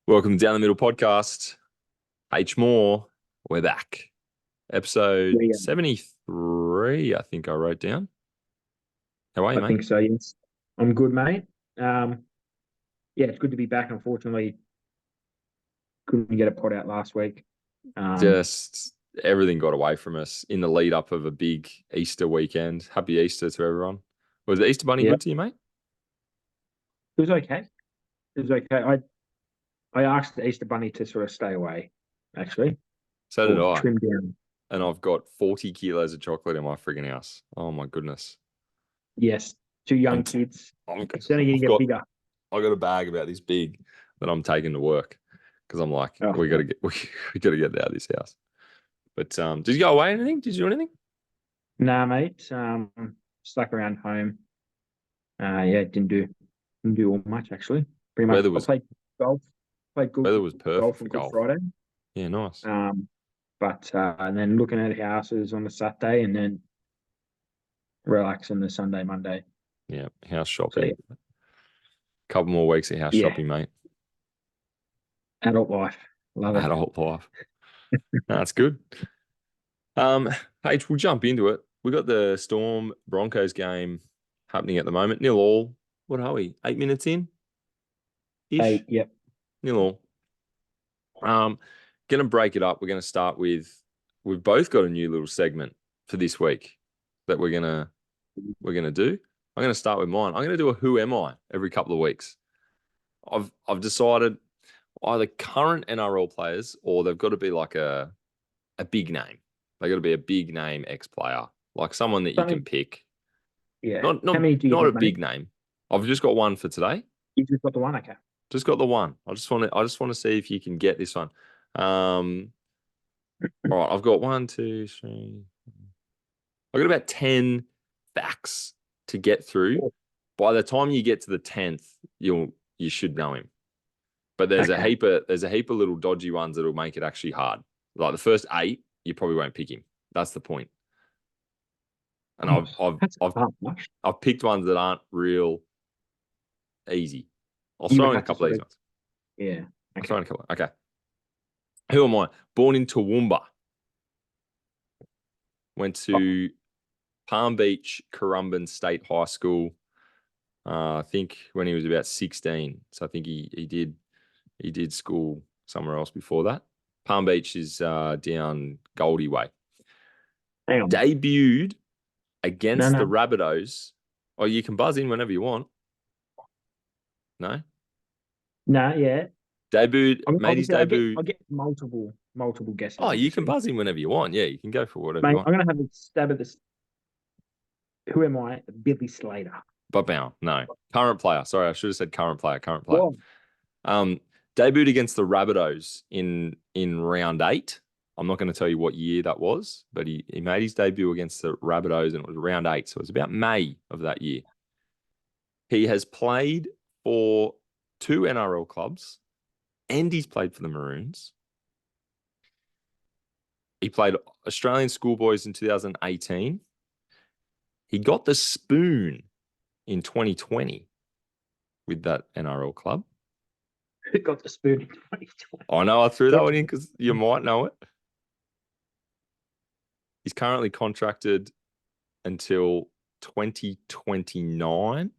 Welcome to Down the Middle podcast. H Moore, we're back. Episode Yeah, 73, I think I wrote down. How are you, I mate? think so, yes. I'm good, mate. Yeah, it's good to be back. Unfortunately, couldn't get a pod out last week. Just everything got away from us in the lead up of a big Easter weekend. Happy Easter to everyone. Was the Easter Bunny Yeah, good to you, mate? it was okay. It was okay. I asked the Easter Bunny to sort of stay away, actually, So did or I. trim down. And I've got 40 kilos of chocolate in my friggin' house. Oh my goodness. Yes, two young And kids. I've It's only going I've to get got bigger. I got a bag about this big that I'm taking to work because I'm like, Oh, we gotta get we gotta get out of this house. But did you go away anything? Did you do anything? nah, mate. Stuck around home. Yeah, didn't do all much actually. Pretty much. Weather I was played golf. Played good weather was perfect golf for on Good golf. Friday. Yeah, nice. But and then looking at houses on the Saturday and then relaxing the Sunday, Monday. Yeah, house So shopping. Couple more weeks of house yeah, shopping, mate. adult life. Love it. Adult life. That's good. H, we'll jump into it. We got the Storm Broncos game happening at the moment. 0-0. What are we? 8 minutes in ish. Yep. 0-0. Gonna break it up. We're gonna start with we've both got a new little segment for this week that we're gonna do. I'm gonna start with mine. I'm gonna do a Who Am I every couple of weeks. I've decided either current NRL players or they've got to be like a big name. They got to be a big name ex-player, like someone that you can Something. pick. Yeah. Not How not many do you not a have, mate? big name. I've just got one for today. You just got the one, okay. Just got the one. I just want to see if you can get this one. All right, I've got 1, 2, 3. I've got about 10 facts to get through. By the time you get to the 10th, you should know him. But Okay. there's a heap of little dodgy ones that'll make it actually hard. Like the first 8, you probably won't pick him. That's the point. And Oh, I've that's I've much. I've picked ones that aren't real easy. I'll You throw would in a have to couple of sort these of, ones. yeah. I'll throw Okay. in a couple. Okay. Who am I? Born in Toowoomba. Went Oh, to Palm Beach Currumbin State High School. I think when he was about 16. So I think he did school somewhere else before that. Palm Beach is down Goldie Way. hang on. Debuted No, against the no. Rabbitohs. Oh, you can buzz in whenever you want. No? No, yeah. Made his Obviously debut. I'll get multiple guesses, Oh, you can obviously. buzz in whenever you want. Yeah, you can go for whatever you Mate, want. I'm gonna have a stab at this. Who am I? Billy Slater. But now, no. Current player. Sorry, I should have said current player. Current player. Whoa. Um, debuted against the Rabbitohs in round 8. I'm not going to tell you what year that was, but he made his debut against the Rabbitohs and it was round 8. So it was about May of that year. He has played for 2 NRL clubs and he's played for the Maroons. He played Australian schoolboys in 2018. He got the spoon in 2020 with that NRL club. Who got the spoon in 2020? I know I threw that one in because you might know it. He's currently contracted until 2029.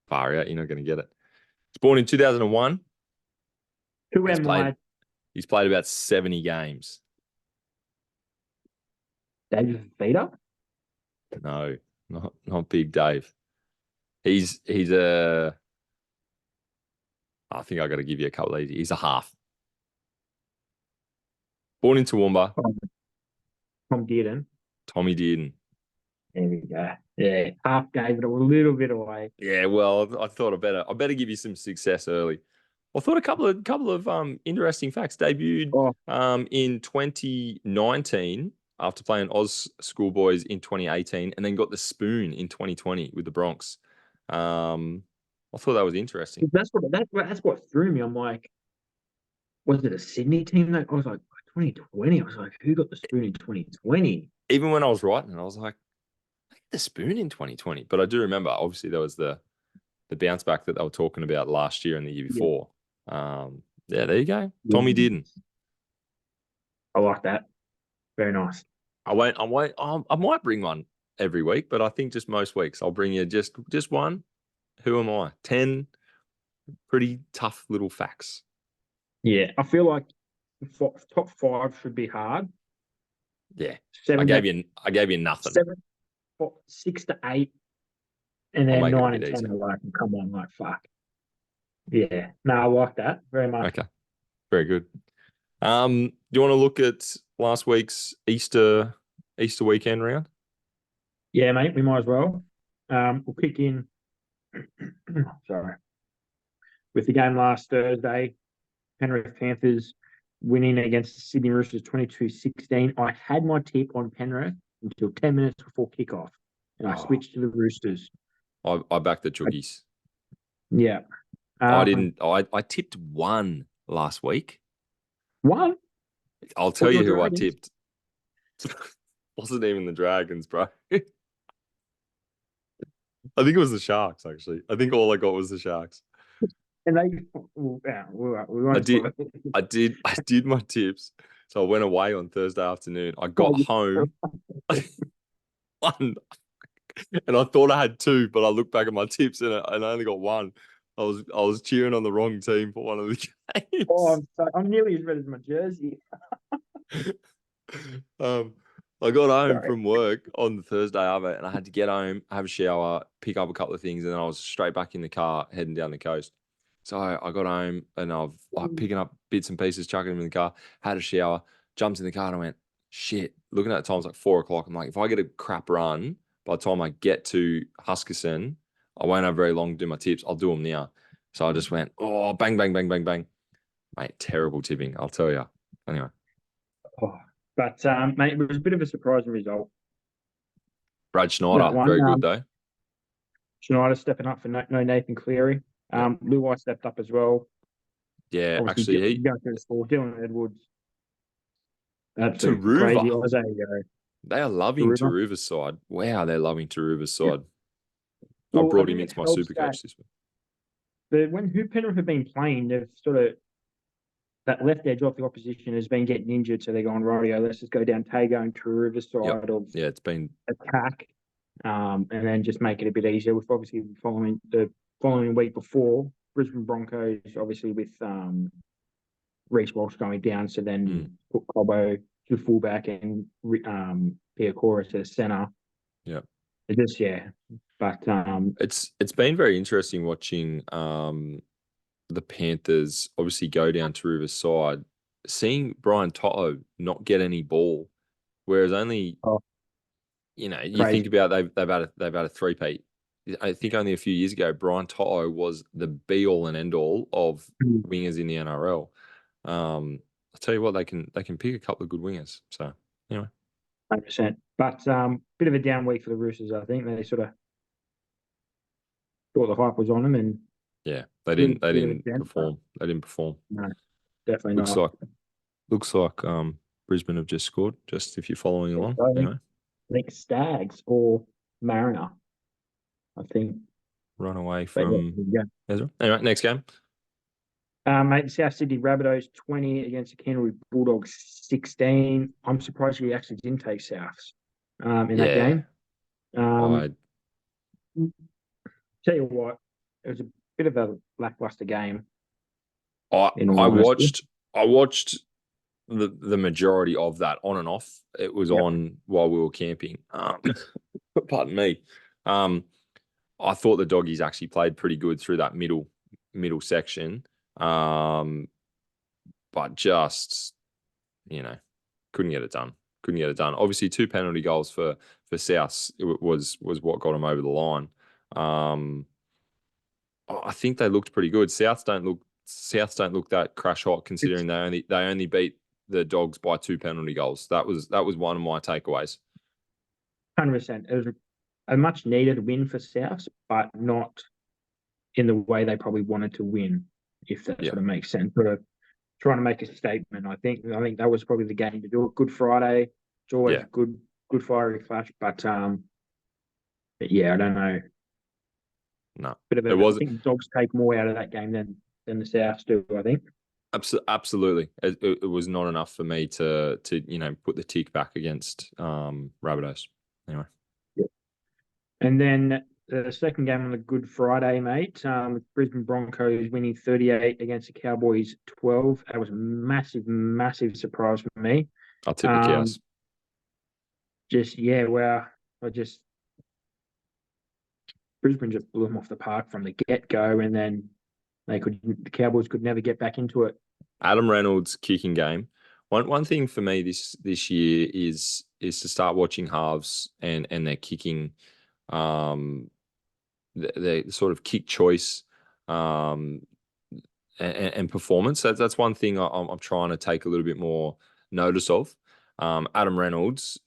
Far out, you're not going to get it. He's born in 2001. Who He's am played I? he's played about 70 games. David Vita? No, not Big Dave. He's a I think I got to give you a couple of these. He's a half. Born in Toowoomba, Oh, Tom Dearden. Tommy Dearden. There we go. Yeah, half gave it a little bit away. Yeah, well, I thought I better give you some success early. I thought a couple of interesting facts. Debuted Oh, in 2019 after playing Oz Schoolboys in 2018, and then got the spoon in 2020 with the Bronx. I thought that was interesting. that's what threw me. I'm like, was it a Sydney team? That I was like 2020. I was like, who got the spoon in 2020? Even when I was writing it, I was like, I get the spoon in 2020. But I do remember, obviously, there was the bounce back that they were talking about last year and the year Yeah. before. Yeah, there you go. Tommy didn't. I like that. Very nice. I won't. I might bring one every week, but I think just most weeks I'll bring you just one. Who am I? 10 pretty tough little facts. Yeah, I feel like top five should be hard. Yeah, I Seven gave to you nothing. 6 to 8, and I'll then make it a 9 bit and 10 easier. are like, come on, like fuck. Yeah, no, I like that very much. Okay, very good. Do you want to look at last week's Easter weekend round? Yeah, mate, we might as well. We'll kick in. Sorry, with the game last Thursday, Penrith Panthers winning against the Sydney Roosters 22-16. I had my tip on Penrith until 10 minutes before kickoff, and I Oh, switched to the Roosters. I backed the Chookies. Yeah. I didn't. I tipped one last week. One? I'll tell What, you your who I Dragons? tipped. Wasn't even the Dragons, bro. I think it was the Sharks, actually. I think all I got was the Sharks. And they, well, yeah, we I won't did, spoil it. I did my tips. So I went away on Thursday afternoon. I got home one, and I thought I had two, but I looked back at my tips and I only got one. I was cheering on the wrong team for one of the Oh, games. I'm nearly as red as my jersey. Um, I got home Sorry. from work on the Thursday of it, and I had to get home, have a shower, pick up a couple of things, and then I was straight back in the car heading down the coast. So I got home and I was picking up bits and pieces, chucking them in the car, had a shower, jumped in the car, and I went, shit. Looking at the time, it's like 4 o'clock. I'm like, if I get a crap run by the time I get to Huskisson, I won't have very long to do my tips. I'll do them now. So I just went, oh, bang, bang, bang, bang, bang. Mate, terrible tipping, I'll tell you. Anyway. Oh, but, mate, it was a bit of a surprising result. Brad That Schneider, one. very good though. Schneider stepping up for no Nathan Cleary. Yeah. Luai stepped up as well. Yeah, Obviously, actually, going through the score. Dylan Edwards, absolute crazy. Taruva. Jose They are loving Taruva. Taruva's side. Wow, they're loving Taruva's Yeah. side. I Well, I brought him think it into my helps super that coach this week. when who Penrith have been playing, they've sort of that left edge off the opposition has been getting injured, so they're going, rightio, let's just go down Tago and Taruva's Yep. side of Yeah, it's been attack, and then just make it a bit easier. With obviously the following week before Brisbane Broncos, obviously with Reece Walsh going down, so then put Cobbo to fullback and Piacora to centre. yeah. It just but It's been very interesting watching the Panthers obviously go down Taruva's side, seeing Brian Toto not get any ball, whereas only oh, you crazy. think about they've had a three-peat. I think only a few years ago, Brian Toto was the be all and end all of wingers in the NRL. I'll tell you what, they can pick a couple of good wingers. So anyway, 100%. But bit of a down week for the Roosters. I think they sort of thought the hype was on them, and yeah, bit they of a didn't down. perform. They didn't perform. No, definitely Looks not. like Brisbane have just scored. Just if you're following along, I anyway. think Stags or Mariner. I think. Run away But from yeah, Ezra. Anyway, next game. mate, South Sydney Rabbitohs 20 against the Canterbury Bulldogs 16. I'm surprised he actually didn't take Souths in that Yeah, game. I Tell you what, it was a bit of a lackluster game. I In all honesty, I watched the majority of that on and off. It was yep. on while we were camping. Pardon me. I thought the doggies actually played pretty good through that middle section. But just couldn't get it done. Couldn't get it done. Obviously, 2 penalty goals for South was what got them over the line. I think they looked pretty good. Souths don't look that crash hot, considering they only beat the Dogs by 2 penalty goals. That was one of my takeaways. 100%. It was a much needed win for Souths, but not in the way they probably wanted to win, if that sort of makes sense. Sort of trying to make a statement. I think that was probably the game to do it. Good Friday. It's always good fiery clash, but yeah, I don't know. No. Bit of It a, I was think the Dogs take more out of that game than the Souths do, I think. absolutely. It was not enough for me to put the tick back against Rabbitohs. Anyway. And then the second game on the Good Friday, mate, Brisbane Broncos winning 38 against the Cowboys 12. That was a massive, massive surprise for me. I'll tip the Cows. Brisbane just blew them off the park from the get-go, and then the Cowboys could never get back into it. Adam Reynolds' kicking game. One thing for me this year is to start watching halves and their kicking, their sort of kick choice, and performance. That's one thing I'm trying to take a little bit more notice of. Adam Reynolds,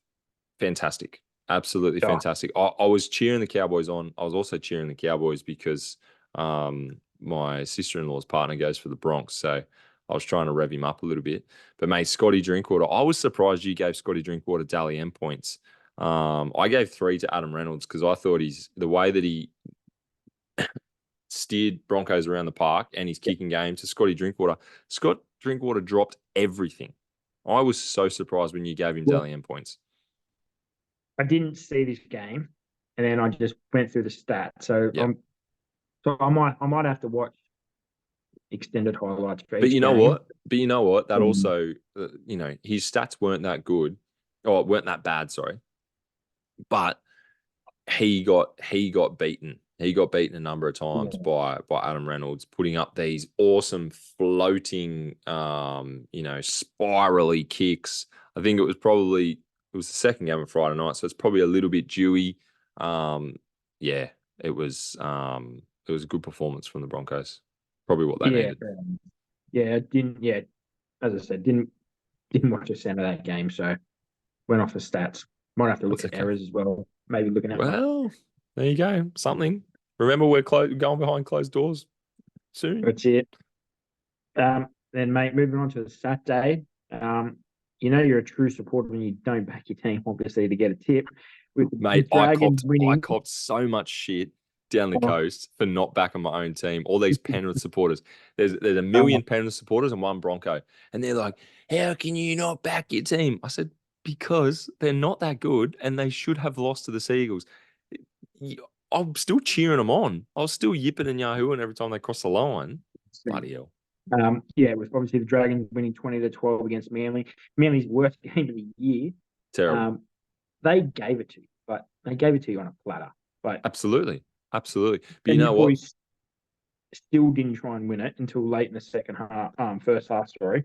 fantastic, absolutely fantastic. I was cheering the Cowboys on. I was also cheering the Cowboys because my sister-in-law's partner goes for the Bronx, so I was trying to rev him up a little bit. But mate, Scotty Drinkwater, I was surprised you gave Scotty Drinkwater Dally M points. I gave 3 to Adam Reynolds because I thought the way that he steered Broncos around the park and his kicking game to Scotty Drinkwater. Scott Drinkwater dropped everything. I was so surprised when you gave him Dally M points. I didn't see this game, and then I just went through the stats. So I might have to watch extended highlights for each But you know game. what? That also, his stats weren't that good, or weren't that bad. Sorry, but he got beaten. He got beaten a number of times by Adam Reynolds, putting up these awesome floating, spirally kicks. I think it was the second game of Friday night, so it's probably a little bit dewy. It was a good performance from the Broncos. Probably what they needed. As I said, didn't watch a cent of that game, so went off the stats. Might have to look at errors as well. Maybe looking at there you go. Something. Remember, we're going behind closed doors soon. That's it. Then, mate, moving on to the Saturday. You're a true supporter when you don't back your team, obviously, to get a tip. Mate, I copped so much shit down the coast for not backing my own team. All these Penrith supporters. There's a million Penrith supporters and one Bronco. And they're like, how can you not back your team? I said, because they're not that good and they should have lost to the Seagulls. I'm still cheering them on. I was still yipping and yahooing every time they cross the line. Bloody hell. It was obviously the Dragons winning 20-12 against Manly. Manly's worst game of the year. Terrible. They gave it to you, but they gave it to you on a platter. But absolutely. But you know what? Still didn't try and win it until late in the first half. Sorry.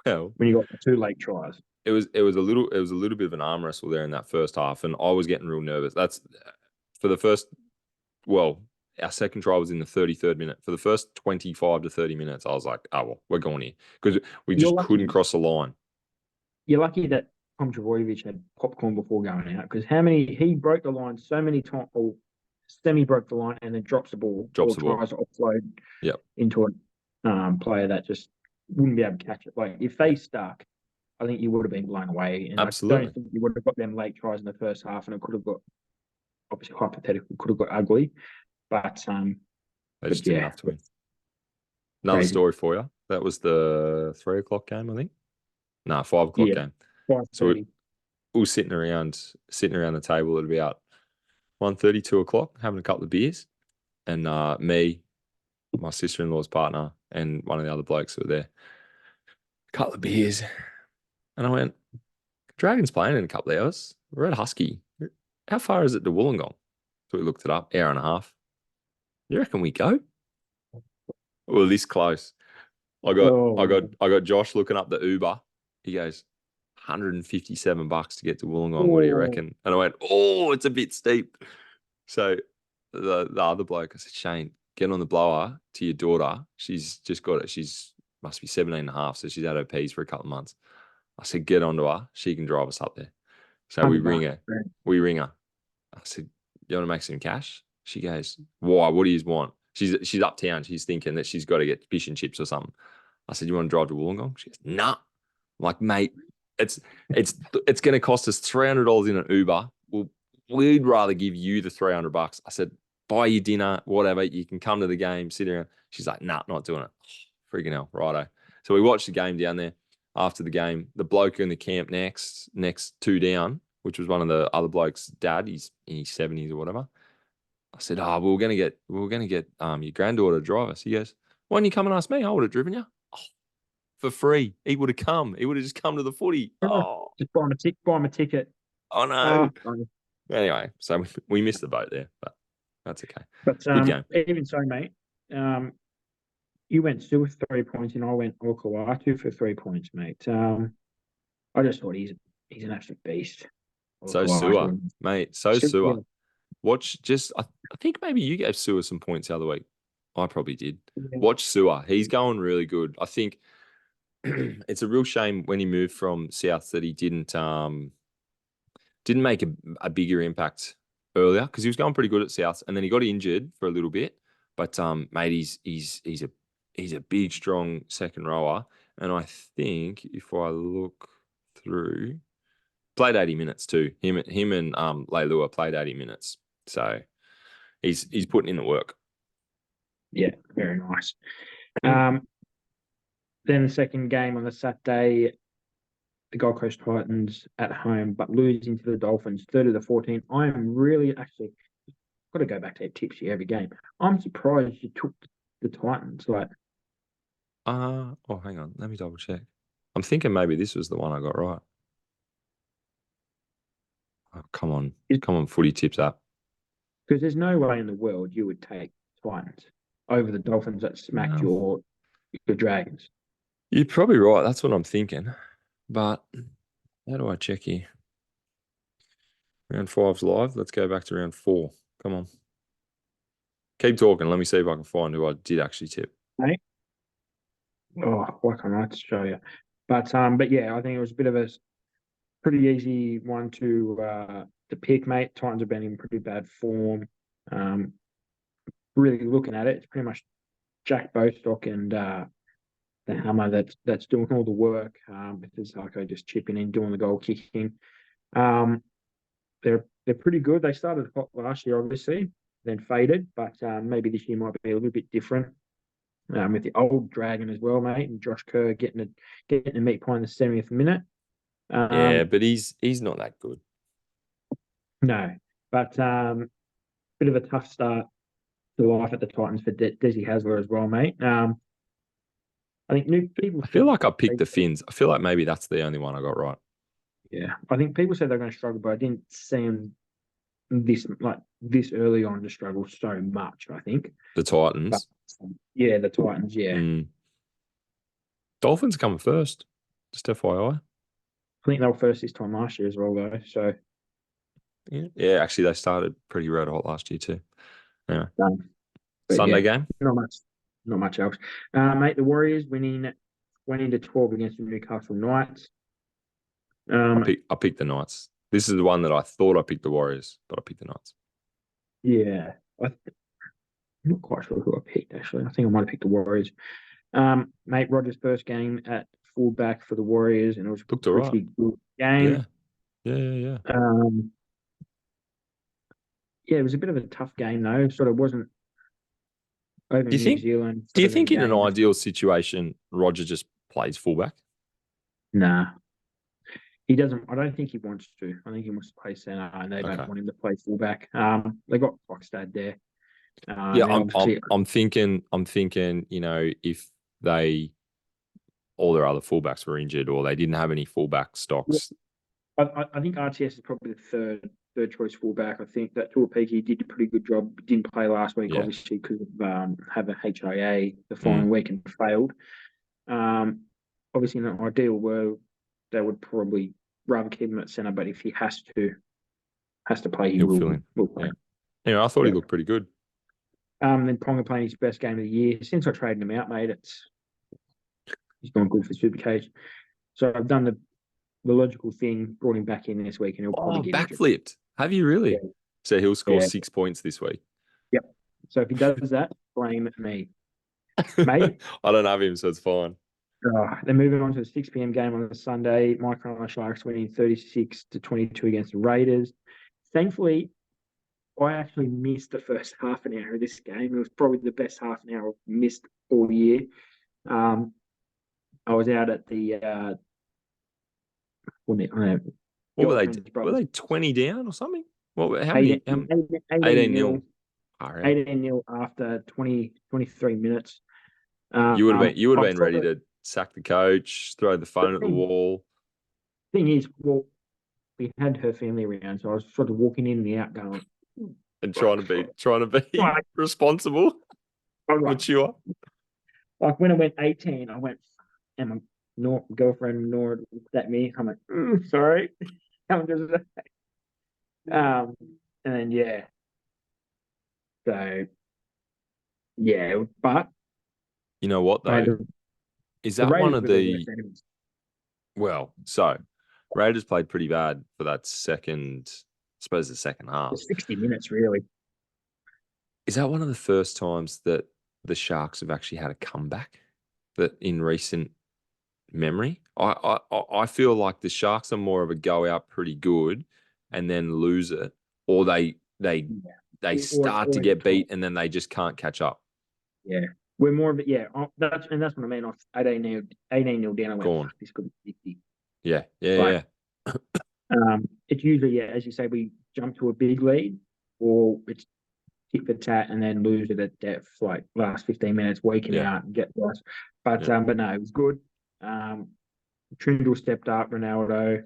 Well, when you got the 2 late tries. It was a little bit of an arm wrestle there in that first half, and I was getting real nervous. That's for the first. Well, our second try was in the 33rd minute. For the first 25 to 30 minutes, I was like, "Oh well, we're going here," because we just couldn't cross the line. You're lucky that Tom Trbojevic had popcorn before going out, because he broke the line so many times, or semi broke the line, and then drops the ball. Tries to offload into a player that just wouldn't be able to catch it. Like if they stuck, I think you would have been blown away. And absolutely. I don't think you would have got them late tries in the first half, and it could have got, obviously hypothetical, could have got ugly. But they just didn't have to win. Another story for you. That was the 3 o'clock game, I think. No, 5 o'clock game. 5:30. So we were sitting around the table at about 1:30, 2 o'clock, having a couple of beers, and me, my sister-in-law's partner, and one of the other blokes who were there, a couple of beers, and I went, Dragons playing in a couple of hours. We're at Husky. How far is it to Wollongong? So we looked it up, hour and a half. You reckon we go? Well, this close. I got Josh looking up the Uber. He goes, $157 to get to Wollongong. What do you reckon? And I went, it's a bit steep. So the other bloke, I said, Shane, get on the blower to your daughter. She's just got it. She's must be 17 and a half. So she's had her P's for a couple of months. I said, get onto her. She can drive us up there. So we ring her. I said, you want to make some cash? She goes, why? What do you want? She's uptown. She's thinking that she's got to get fish and chips or something. I said, you want to drive to Wollongong? She goes, nah. I'm like, mate, it's going to cost us $300 in an Uber. Well, we'd rather give you the $300. I said, buy you dinner, whatever. You can come to the game, sit around. She's like, nah, not doing it. Freaking hell, righto. So we watched the game down there. After the game, the bloke in the camp next two down, which was one of the other blokes' dad. He's in his 70s or whatever. I said, "Oh, we were gonna get your granddaughter to drive us." He goes, "Why didn't you come and ask me? I would have driven you for free. He would have come. He would have just come to the footy." Oh, Oh, just buy him a ticket. oh no. Oh, funny. Anyway, so we missed the boat there, but that's okay. But Good game. even so, mate, you went Sue with 3 points, and I went Okawatu for 3 points, mate. I just thought he's an absolute beast. So Sewer, Okawatu. mate. So Yeah. Sewer. Watch just. I think maybe you gave Sewer some points the other week. I probably did. Yeah. Watch Sewer. He's going really good. I think it's a real shame when he moved from South that he didn't make a bigger impact earlier, because he was going pretty good at South, and then he got injured for a little bit. But mate, he's a big, strong second rower, and I think if I look through, played 80 minutes too. Him and Leilua played 80 minutes, so he's putting in the work. Yeah, very nice. Then the second game on the Saturday, the Gold Coast Titans at home, but losing to the Dolphins 30-14. I'm really actually got to go back to their tips here every game. I'm surprised you took the Titans. Like, oh, hang on, let me double check. I'm thinking maybe this was the one I got right. Oh, come on, footy tips up. because there's no way in the world you would take Titans over the Dolphins that smacked your Dragons. You're probably right. That's what I'm thinking. But how do I check here? Round 5's live. Let's go back to round 4. Come on. Keep talking. Let me see if I can find who I did actually tip. Hey? Oh, why can't I show you? But yeah, I think it was a bit of a pretty easy one to pick, mate. Titans have been in pretty bad form. Really looking at it, it's pretty much Jack Bostock and the hammer that's doing all the work. With Zarko just chipping in, doing the goal kicking. They're pretty good. They started hot last year, obviously, then faded, but maybe this year might be a little bit different. With the old Dragon as well, mate, and Josh Kerr getting a meat pie in the 70th minute. Yeah, but he's not that good. No, but bit of a tough start to life at the Titans for Desi Hasler as well, mate. I think new people. I feel like I picked the Finns. I feel like maybe that's the only one I got right. Yeah, I think people said they're going to struggle, but I didn't see them this early on to struggle so much. I think The Titans. But, yeah, the Titans. Yeah, Dolphins coming first. Just FYI. I think they were first this time last year as well, though. So yeah, actually they started pretty red hot last year too. Anyway, yeah, Sunday game. Not much else, mate. The Warriors winning 20-12 against the Newcastle Knights. I picked the Knights. This is the one that I thought I picked the Warriors, but I picked the Knights. Yeah, I'm not quite sure who I picked, actually. I think I might have picked the Warriors. Mate, Rogers' first game at fullback for the Warriors, and it was a pretty good game. Yeah. Yeah, it was a bit of a tough game, though. Sort of wasn't over New Zealand. Do you think in an ideal situation, Roger just plays fullback? Nah. He doesn't. I don't think he wants to. I think he wants to play centre, and they don't want him to play fullback. They got Foxstad there. I'm thinking. You know, if all their other fullbacks were injured or they didn't have any fullback stocks. I think RTS is probably the third choice fullback. I think that Tuapiki did a pretty good job. Didn't play last week, obviously, because of having HIA the following week and failed. Obviously, in an ideal world, they would probably rather keep him at centre, but if he has to play, he'll fill in. Will play. Yeah. Anyway, I thought he looked pretty good. Then Ponga playing his best game of the year. Since I traded him out, mate, he's gone good for Supercage. So I've done the logical thing, brought him back in this week, and he'll probably get backflipped. Have you really? Yeah. So he'll score 6 points this week. Yep. So if he does that, blame me, mate. I don't have him, so it's fine. Then moving on to the 6 p.m. game on the Sunday, Micron Sharks winning 36-22 against the Raiders. Thankfully, I actually missed the first half an hour of this game. It was probably the best half an hour I've missed all year. I was out at the What were they? girlfriend's Were brother's they 20 down or something? What? How many? 18, 18 nil, nil. All right. 18 nil after 23 minutes. You would have I been ready to sack the coach, throw the phone at the wall. Thing is, well, we had her family around, so I was sort of walking in and out, going And trying to be Right. responsible, mature. Like when I went 18, I went, and my girlfriend Nora looked at me. I'm like, sorry. And then so but You know what though? Is that one of the so Raiders played pretty bad for that second, I suppose the second half. 60 minutes, really. Is that one of the first times that the Sharks have actually had a comeback that in recent memory? I feel like the Sharks are more of a go out pretty good and then lose it, or they start to get beat and then they just can't catch up. Yeah, we're more of it. That's what I mean. Off 18 nil down. I went, this could be 50. Yeah. It's usually as you say, we jump to a big lead, or it's tit for tat and then lose it at depth, like last 15 minutes, weaken out and get lost. But no, it was good. Trindle stepped up, Ronaldo.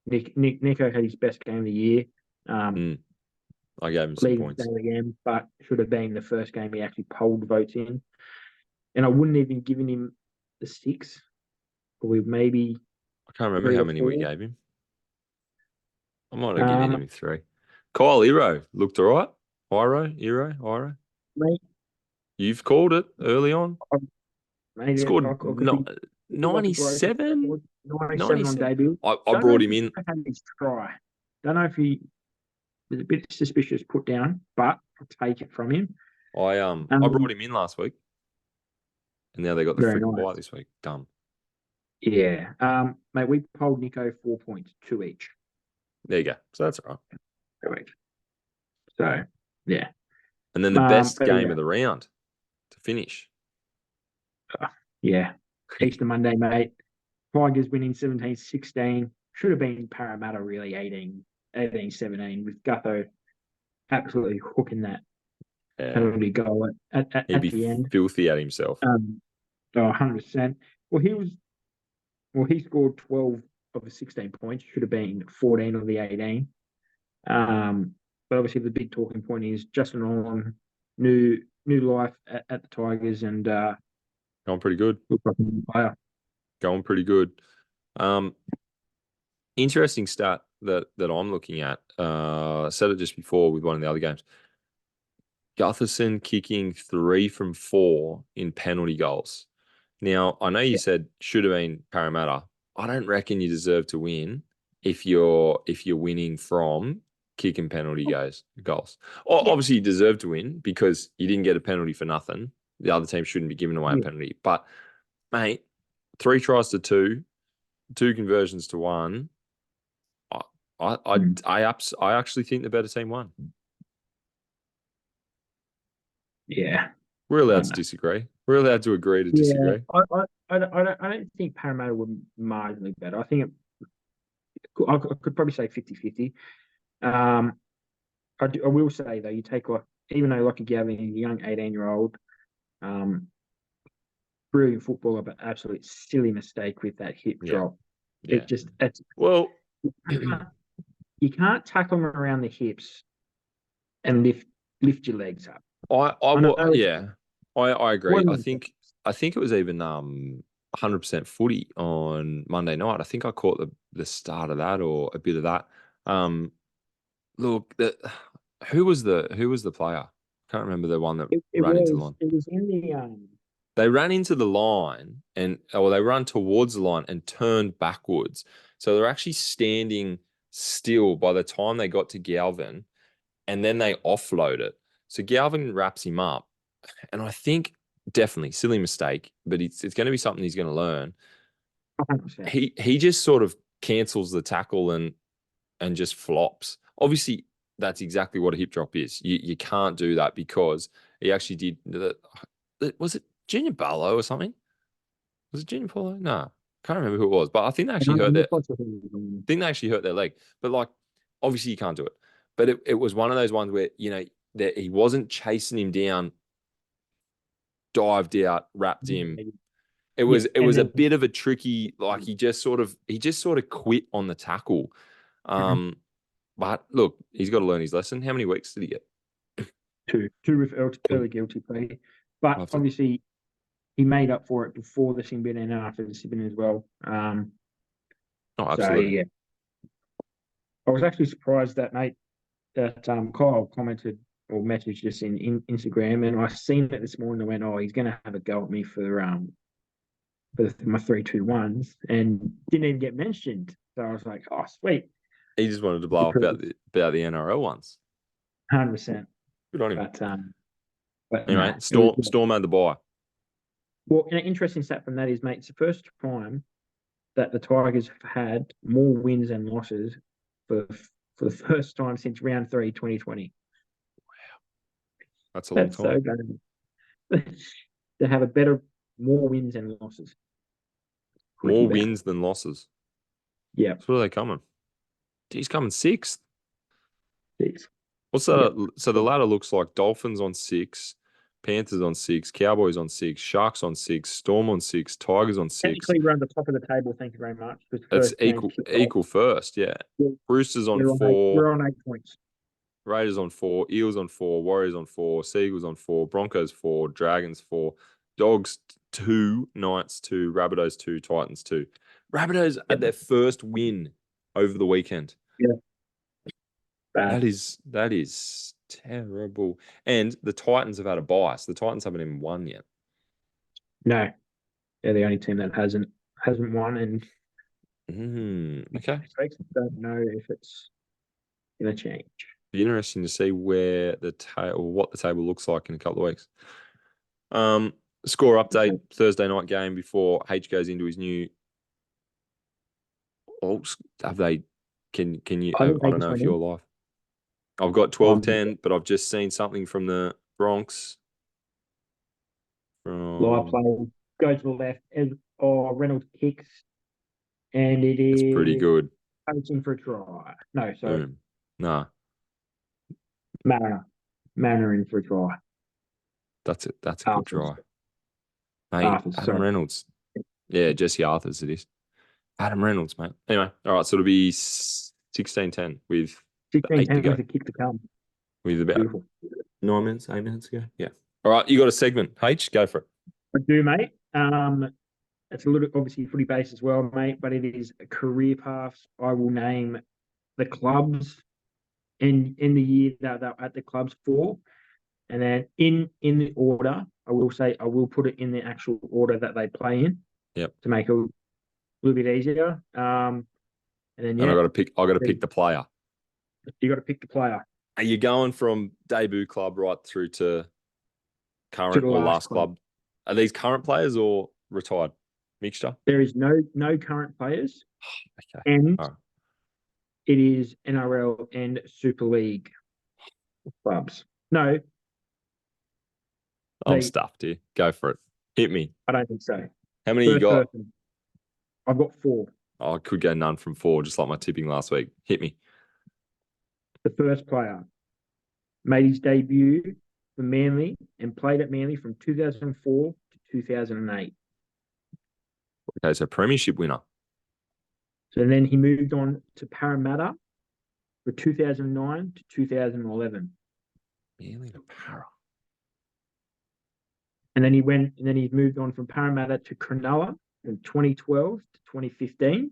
Nico had his best game of the year. I gave him some points again, but should have been the first game he actually polled votes in. And I wouldn't even given him the 6. Or maybe I can't remember how many we gave him. I might have given him 3. Kyle Hero looked all right. Hiro. Mate, you've called it early on. Maybe scored 97 on debut. I brought him in. His try. Don't know if he was a bit suspicious put down, but I'll take it from him. I brought him in last week, and now they got the freaking bite this week. Dumb. Yeah. Mate, we polled Nico 4 points, 2 each. There you go. So that's all right. 2 each. So yeah. And then the best game of the round to finish. Easter Monday, mate. Tigers winning 17-16. Should have been Parramatta really 18-17 with Gutho absolutely hooking that penalty goal at the end. Filthy at himself. 100%. He scored 12 of the 16 points. Should have been 14 of the 18. But obviously the big talking point is Justin Olam, new life at the Tigers, and going pretty good. Player. Going pretty good. Interesting stat that I'm looking at. I said it just before with one of the other games. Gutherson kicking 3 from 4 in penalty goals. Now, I know you said should have been Parramatta. I don't reckon you deserve to win if you're winning from kicking penalty goals. Obviously, you deserve to win because you didn't get a penalty for nothing. The other team shouldn't be giving away a penalty. But, mate, 3 tries to 2, 2 conversions to 1. I actually think the better team won. Yeah. We're allowed to disagree. We're allowed to agree to disagree. I don't think Parramatta were marginally better. I think I could probably say 50-50. I will say, though, you take even though Lockie Gavin is a young 18-year-old, brilliant footballer, but absolute silly mistake with that hip drop. Yeah. You can't tackle him around the hips and lift your legs up. I agree. I think it was even 100% footy on Monday night. I think I caught the start of that or a bit of that. Look, who was the player? I can't remember the one that ran into the line. It was in the They ran into the line they ran towards the line and turned backwards. So they're actually standing still by the time they got to Galvin, and then they offload it. So Galvin wraps him up, and I think definitely silly mistake, but it's going to be something he's going to learn. 100%. He just sort of cancels the tackle and just flops. Obviously, that's exactly what a hip drop is. You can't do that because he actually did was it Junior Barlow or something? Was it Junior Paulo? No, can't remember who it was, but I think they actually hurt their leg. But like, obviously you can't do it. But it was one of those ones where, that he wasn't chasing him down, dived out, wrapped him. It was a bit of a tricky, like he just sort of quit on the tackle. But look, he's got to learn his lesson. How many weeks did he get? Two with early guilty plea. But obviously he made up for it before the sin bin and after the sin bin as well. Absolutely. So yeah. I was actually surprised that Kyle commented or messaged us in Instagram, and I seen it this morning. I went, "Oh, he's going to have a go at me for my 3-2-1s," and didn't even get mentioned. So I was like, "Oh, sweet." He just wanted to blow up about the NRL ones. 100%. Good on him. But anyway, Storm had the bye. Well, an interesting stat from that is, mate, it's the first time that the Tigers have had more wins and losses for the first time since round 3, 2020. Wow. That's a long time. So good. To have more wins and losses. More wins than losses. Yeah. So where are they coming? He's coming 6th. 6. What's that? Yep. So the ladder looks like Dolphins on 6, Panthers on 6, Cowboys on 6, Sharks on 6, Storm on 6, Tigers on 6. Technically, we're on the top of the table. Thank you very much. It's equal first, yeah. Roosters on 4. We're on 8 points. Raiders on 4, Eels on 4, Warriors on 4, Seagulls on 4, Broncos 4, Dragons 4, Dogs 2, Knights 2, Rabbitohs 2, Titans 2. Rabbitohs had their first win over the weekend. Yeah. That is terrible. And the Titans have had a bias. The Titans haven't even won yet. No. They're the only team that hasn't won, and okay. I don't know if it's going to change. Be interesting to see where what the table looks like in a couple of weeks. Score update, Thursday night game before H goes into his new. Oh, have they? Can you? I don't know if you're live. I've got 12-10, but I've just seen something from the Bronx. Live play, go to the left. Reynolds kicks, and it is. It's pretty good. Coaching for a try. No, so. Nah. Manor in for a try. That's it. That's a good try. Mate, Adam Reynolds. Yeah, Jesse Arthurs it is. Adam Reynolds, mate. Anyway, all right, so it'll be 16-10 with 16-10 with a kick to come. With about 8 minutes ago. Yeah. All right, you got a segment. H, go for it. I do, mate. It's a little obviously footy based as well, mate, but it is career paths. I will name the clubs in the year that they're at the clubs for. And then in the order, I will put it in the actual order that they play in. Yep. To make it a little bit easier. And then I got to pick the player. You got to pick the player. Are you going from debut club right through to current or last club? Are these current players or retired? Mixture? There is no current players. Okay. And it is NRL and Super League clubs. No. I'm stuffed here. Go for it. Hit me. I don't think so. How many you got? I've got 4. Oh, I could go none from 4, just like my tipping last week. Hit me. The first player made his debut for Manly and played at Manly from 2004 to 2008. Okay, so premiership winner. So then he moved on to Parramatta for 2009 to 2011. Manly to Para. And then he moved on from Parramatta to Cronulla from 2012 to 2015.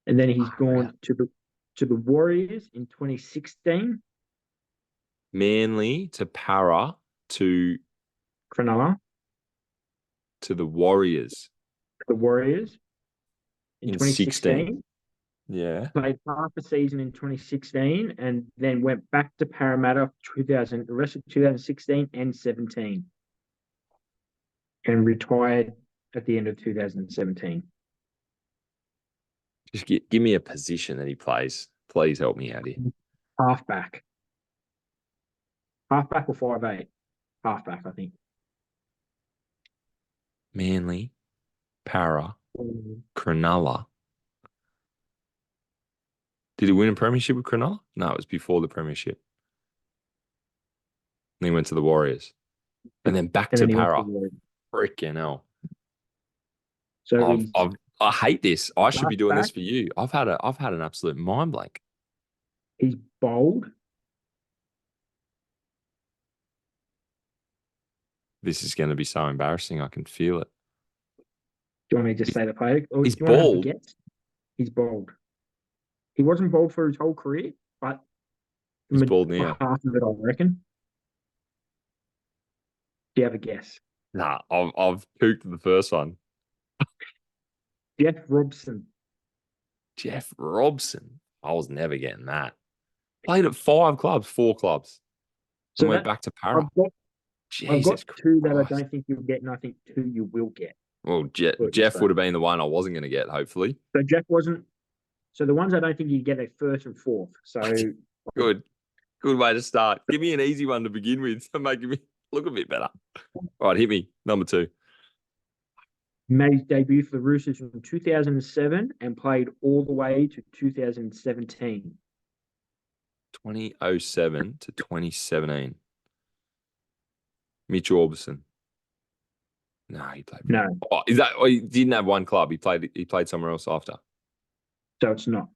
And then he's gone to the Warriors in 2016. Manly to Para to Cronulla. To the Warriors. The Warriors in 2016. Yeah. Played half a season in 2016 and then went back to Parramatta the rest of 2016 and 17. And retired at the end of 2017. Just give me a position that he plays Please help me out here. Halfback. Halfback or 5'8"? Halfback, I think. Manly, Para, Mm. Cronulla. Did he win a premiership with Cronulla? No, it was before the premiership. And he went to the Warriors. And then back And to then he went to Para. the Warriors. Freaking hell. So he's I hate this. I should be doing this halfback. for you. I've had an absolute mind blank. He's bold. This is going to be so embarrassing. I can feel it. Do you want me to just say the player? Or do He's you want to have a bald. guess? He's bald. He wasn't bald for his whole career, but He's bald now. half of it, I reckon. Do you have a guess? Nah, I've cooked the first one. Jeff Robson. Jeff Robson. I was never getting that. Played at 4 clubs, So and went back to Para. I've got Jesus two that I Christ. don't think you'll get, and I think two you will get. Well, Jeff would have been the one I wasn't going to get, hopefully. So Jeff wasn't. So the ones I don't think you get are first and fourth. So Good way to start. Give me an easy one to begin with, to make me look a bit better. All right, hit me. Number 2. made his debut for the Roosters in 2007 and played all the way to 2017. 2007 to 2017. Mitch Orbison. No, he played. No, Oh, is that? Oh, he didn't have one club. He played somewhere else after. so it's not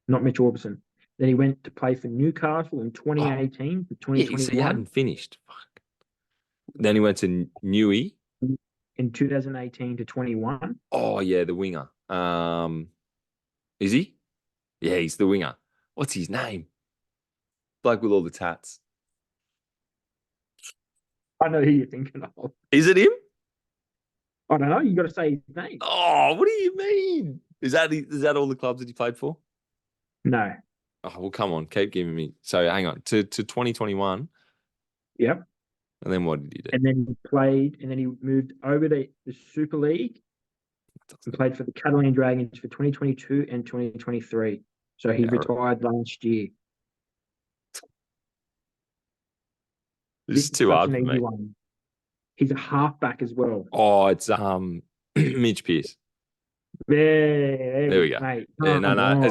Mitch Orbison. Then he went to play for Newcastle in 2018 to 2021. Yeah, so he hadn't finished. Fuck. Then he went to Newey. In 2018 to 21. Oh yeah, the winger. Is he? Yeah, he's the winger. What's his name? Bloke with all the tats. I know who you're thinking of. Is it him? I don't know. You got to say his name. Oh, what do you mean? Is that all the clubs that he played for? No. Oh well, come on, keep giving me. So hang on to 2021. Yep. And then what did he do? And then he played, and then he moved over to the Super League and played for the Catalan Dragons for 2022 and 2023. So he retired last year. This is too hard for me. One. He's a halfback as well. Oh, it's Mitch Pearce. There we go. Mate. Yeah, no.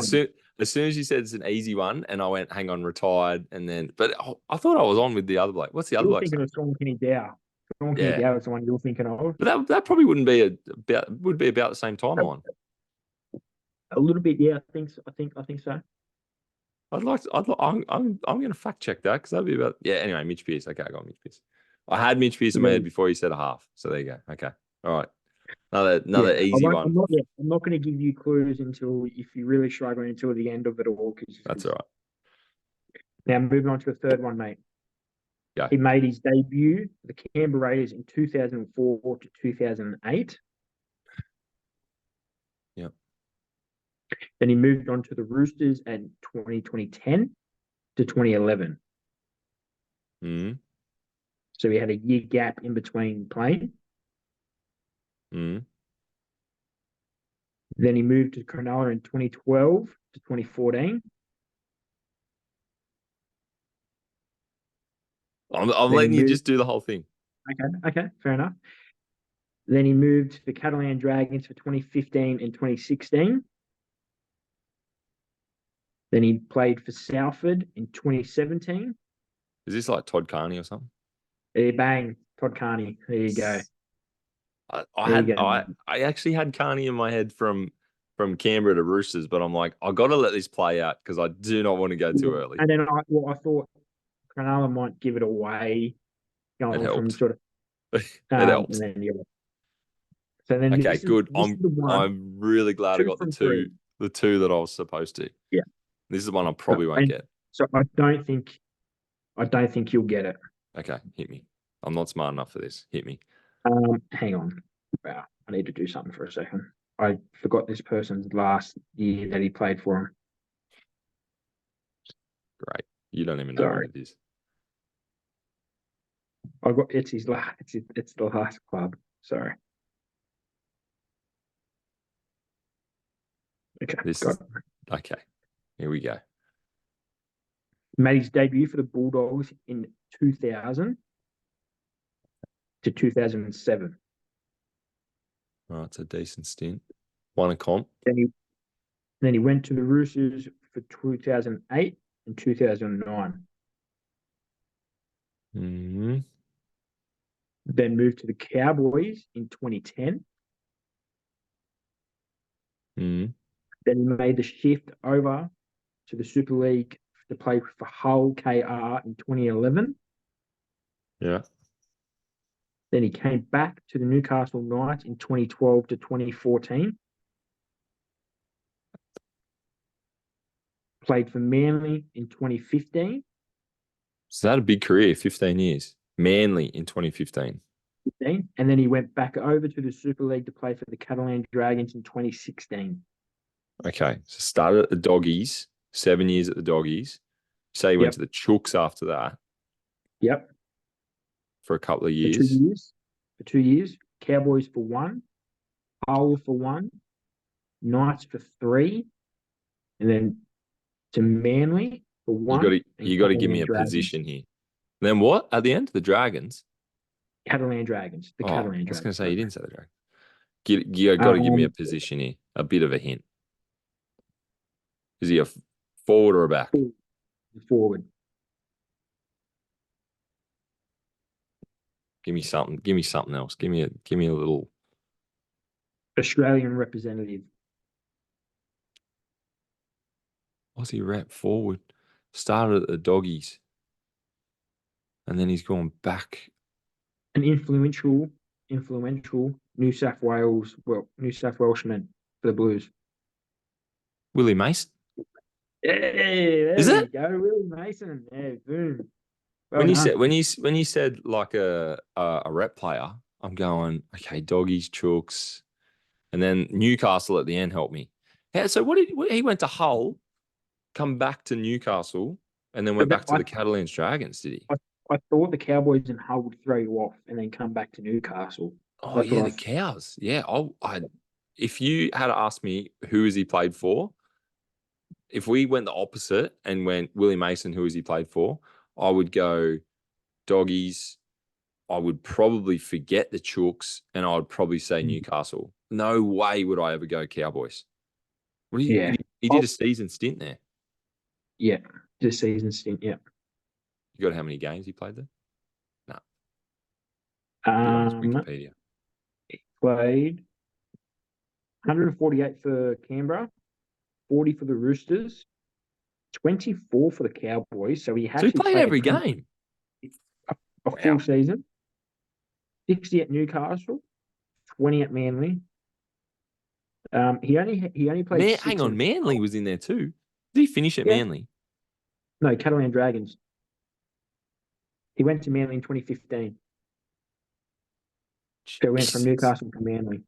As soon as you said it's an easy one, and I went, hang on, retired, and then, but I thought I was on with the other bloke. What's the other bloke? You're thinking of Sean Kenny-Dow. Sean Kenny-Dow is the one you're thinking of. But that probably would be about the same time on. A little bit, yeah. I think so. I'm going to fact check that because that'd be about. Yeah. Anyway, Mitch Pearce. Okay, I got Mitch Pearce. I had Mitch Pearce in my head before he said a half. So there you go. Okay. All right. Another easy one. I'm not going to give you clues until, if you're really struggling, until the end of it all. That's all right. Now moving on to the third one, mate. Yeah. He made his debut for the Canberra Raiders in 2004 to 2008. Yep. Then he moved on to the Roosters in 2010 to 2011. Mm-hmm. So he had a year gap in between playing. Mm-hmm. Then he moved to Cronulla in 2012 to 2014. I'm letting you just do the whole thing. Okay, fair enough. Then he moved to the Catalan Dragons for 2015 and 2016. Then he played for Salford in 2017. Is this like Todd Carney or something? Bang, Todd Carney. There you go. I actually had Carney in my head from Canberra to Roosters, but I'm like, I got to let this play out because I do not want to go too early. And then I thought Cronulla might give it away, going from sort of. It helped. And then, so then, okay, good. I'm really glad I got the two that I was supposed to. Yeah, this is the one I probably won't get. So I don't think you'll get it. Okay, hit me. I'm not smart enough for this. Hit me. Hang on. Wow, I need to do something for a second. I forgot this person's last year that he played for him. Great. You don't even know what it is. It's his last. It's the last club. Sorry. Okay. Okay. Here we go. Made his debut for the Bulldogs in 2000 to 2007. All right, it's a decent stint. Won a comp. Then he went to the Roosters for 2008 and 2009. Mm-hmm. Then moved to the Cowboys in 2010. Mm-hmm. Then he made the shift over to the Super League to play for Hull KR in 2011. Yeah. Then he came back to the Newcastle Knights in 2012 to 2014. Played for Manly in 2015. So that a big career, 15 years. Manly in 2015. And then he went back over to the Super League to play for the Catalan Dragons in 2016. Okay. So started at the Doggies, 7 years at the Doggies. Say he went to the Chooks after that. Yep. For a couple of For years. 2 years. For 2 years. Cowboys for 1. Hull for 1. Knights for 3. And then to Manly for 1. You got to give me a position here. And then what? At the end? The Dragons? Catalan Dragons. The Catalan Dragons. I was going to say, you didn't say the Dragons. You got to give me a position here. A bit of a hint. Is he a forward or a back? Forward. Give me something. Give me something else. Give me a little Australian representative. Aussie rep forward. Started at the Doggies. And then he's gone back. An influential New South Welshman for the Blues. Willie Mason. Hey, there Is we it? go, Willie Mason. Yeah, boom. When you said like a rep player, I'm going, okay, Doggies, Chooks, and then Newcastle at the end helped me. Yeah, so he went to Hull, come back to Newcastle, and then went back to the Catalans Dragons, did he? I thought the Cowboys and Hull would throw you off and then come back to Newcastle. Oh yeah, the Cows. Yeah, if you had asked me who has he played for, if we went the opposite and went Willie Mason, who has he played for, I would go Doggies. I would probably forget the Chooks, and I would probably say Newcastle. No way would I ever go Cowboys. He did a season stint there. Yeah, just season stint. Yeah. You got how many games he played there? No. Wikipedia. He played 148 for Canberra, 40 for the Roosters, 24 for the Cowboys. So he played every game. A full season. 60 at Newcastle, 20 at Manly. He only played. Hang on, Manly was in there too. Did he finish at Manly? No, Catalan Dragons. He went to Manly in 2015. So he went from Newcastle to Manly.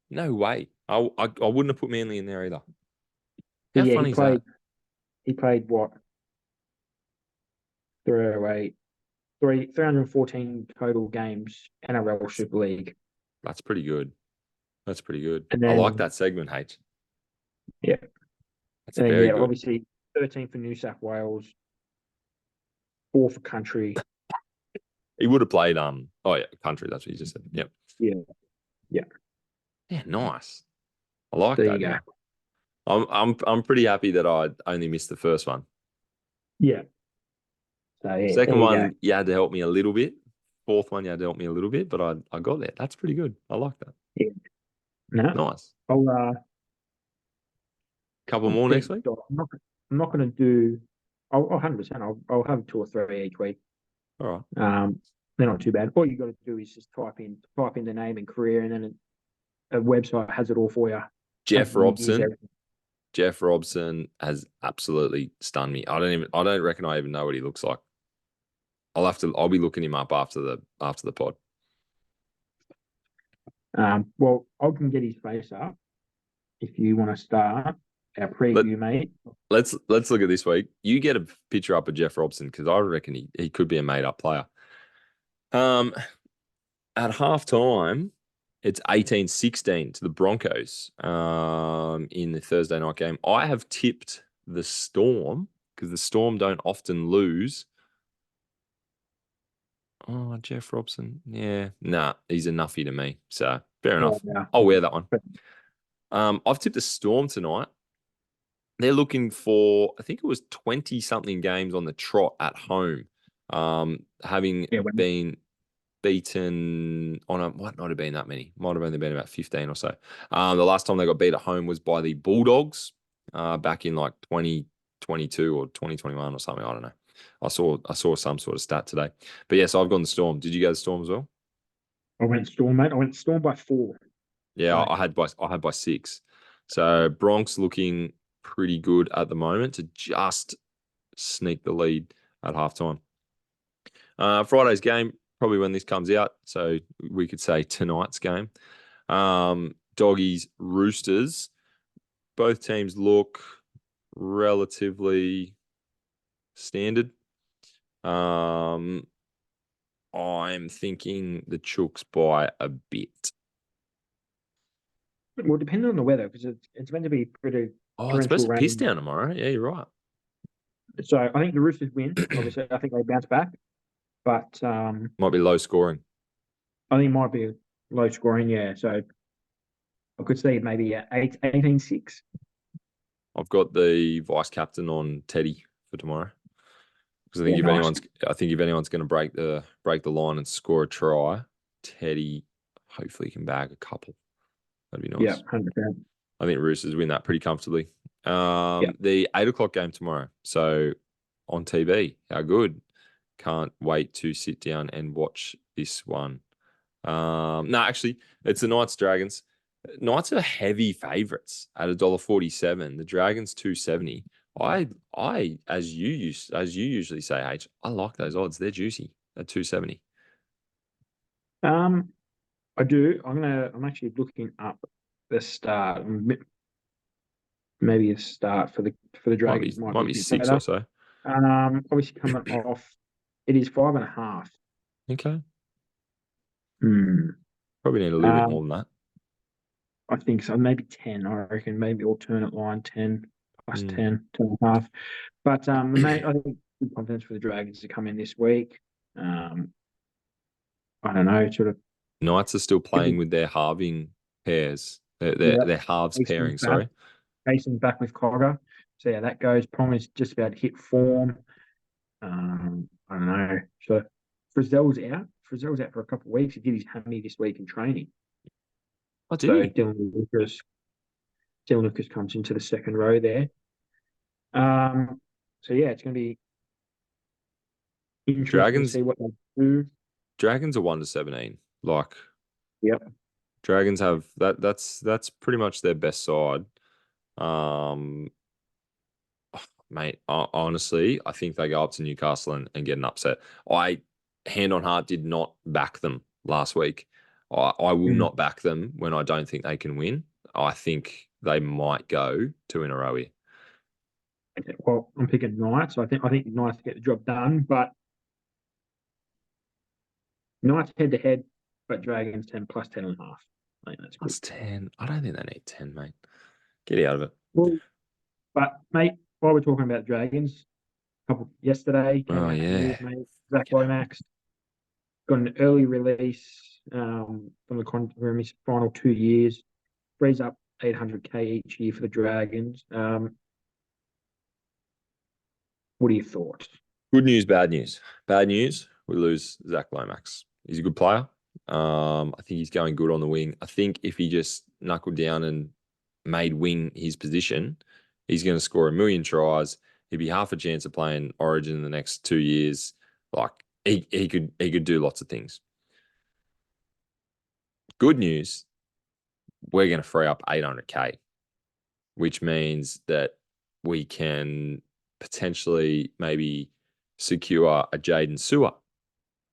No way. I wouldn't have put Manly in there either. How funny is that? He played what? 314 total games, NRL Super League. That's pretty good. And then, I like that segment, H. Yeah. That's very good. Obviously 13 for New South Wales, 4 for Country. He would have played Country, that's what you just said. Yep. Yeah. Yeah, nice. I like there that. You go. I'm pretty happy that I only missed the first one. Yeah. So second one, you had to help me a little bit. Fourth one, you had to help me a little bit, but I got there. That's pretty good. I like that. Yeah. No. Nice. Couple more next week? I'm not going to do. I'll 100%. I'll have 2 or 3 each week. All right. They're not too bad. All you got to do is just type in the name and career, and then a website has it all for you. Jeff Robson has absolutely stunned me. I don't reckon I even know what he looks like. I'll be looking him up after the pod. Well, I can get his face up if you want to start our preview, mate. Let's look at this week. You get a picture up of Jeff Robson because I reckon he could be a made-up player. At halftime, it's 18-16 to the Broncos in the Thursday night game. I have tipped the Storm because the Storm don't often lose. Oh, Jeff Robson. Yeah. Nah, he's a nuffy to me. So fair enough. Yeah. I'll wear that one. I've tipped the Storm tonight. They're looking for, I think it was 20 something games on the trot at home. Having been beaten on might not have been that many. Might have only been about 15 or so. The last time they got beat at home was by the Bulldogs back in like 2022 or 2021 or something. I don't know. I saw some sort of stat today. But yes, I've gone the Storm. Did you go the Storm as well? I went Storm, mate. I went Storm by 4. Yeah, Right. I had by 6. So Bronx looking pretty good at the moment to just sneak the lead at halftime. Friday's game, probably when this comes out, so we could say tonight's game. Doggies, Roosters. Both teams look relatively standard. I'm thinking the Chooks by a bit. Well, depending on the weather, because it's meant to be pretty Oh, it's supposed to torrential piss rain. down tomorrow. Yeah, you're right. So I think the Roosters win. Obviously, I think they bounce back, but Might be low scoring. I think it might be low scoring. Yeah, so I could see maybe 18-6. I've got the vice captain on Teddy for tomorrow because Yeah, nice. I think if anyone's going to break the line and score a try, Teddy hopefully can bag a couple. That'd be nice. Yeah, 100%. I think Roosters win that pretty comfortably. Yeah. The 8 o'clock game tomorrow. So on TV, how good? Can't wait to sit down and watch this one. No, actually, it's the Knights Dragons. Knights are heavy favourites at $1.47. The Dragons 270. I as you usually say, H, I like those odds. They're juicy at 270. I do. I'm actually looking up the start. Maybe a start for the Dragons Might be a bit 6 better. or so. Obviously coming off, it is 5.5. Okay. Hmm. Probably need a little bit more than that. I think so. Maybe 10. I reckon maybe alternate line 10 plus 10, 10.5. But mate, I think good confidence for the Dragons to come in this week. I don't know, sort of Knights are still playing with their halving pairs. Their halves pairing, sorry. Facing back with Cogger. So yeah, that goes. Promise just about to hit form. I don't know. So Frizzell's out. Frizzell's out for a couple of weeks. He did his hammy this week in training. Oh, did So he? Dylan Lucas comes into the second row there. So yeah, it's going to be interesting to see what they do. Dragons are 1-17. Like, Yep. Dragons have that's pretty much their best side. Mate, honestly, I think they go up to Newcastle and get an upset. I, hand on heart, did not back them last week. I will not back them when I don't think they can win. I think they might go 2 in a row here. Okay, well, I'm picking Knights. I think Knights get the job done, but Knights head to head, but Dragons 10 plus 10.5. I think that's Plus good. 10. I don't think they need 10, mate. Get out of it. Well, but mate, while we're talking about Dragons, yesterday came out news, mate. Zach Lomax got an early release from his final 2 years, frees up 800K each year for the Dragons. What are your thoughts? Good news, bad news. Bad news, we lose Zach Lomax. He's a good player. I think he's going good on the wing. I think if he just knuckled down and made wing his position, he's going to score 1,000,000 tries. He'd be half a chance of playing Origin in the next 2 years. Like he could do lots of things. Good news, we're going to free up 800K, which means that we can potentially maybe secure a Jaden Sewer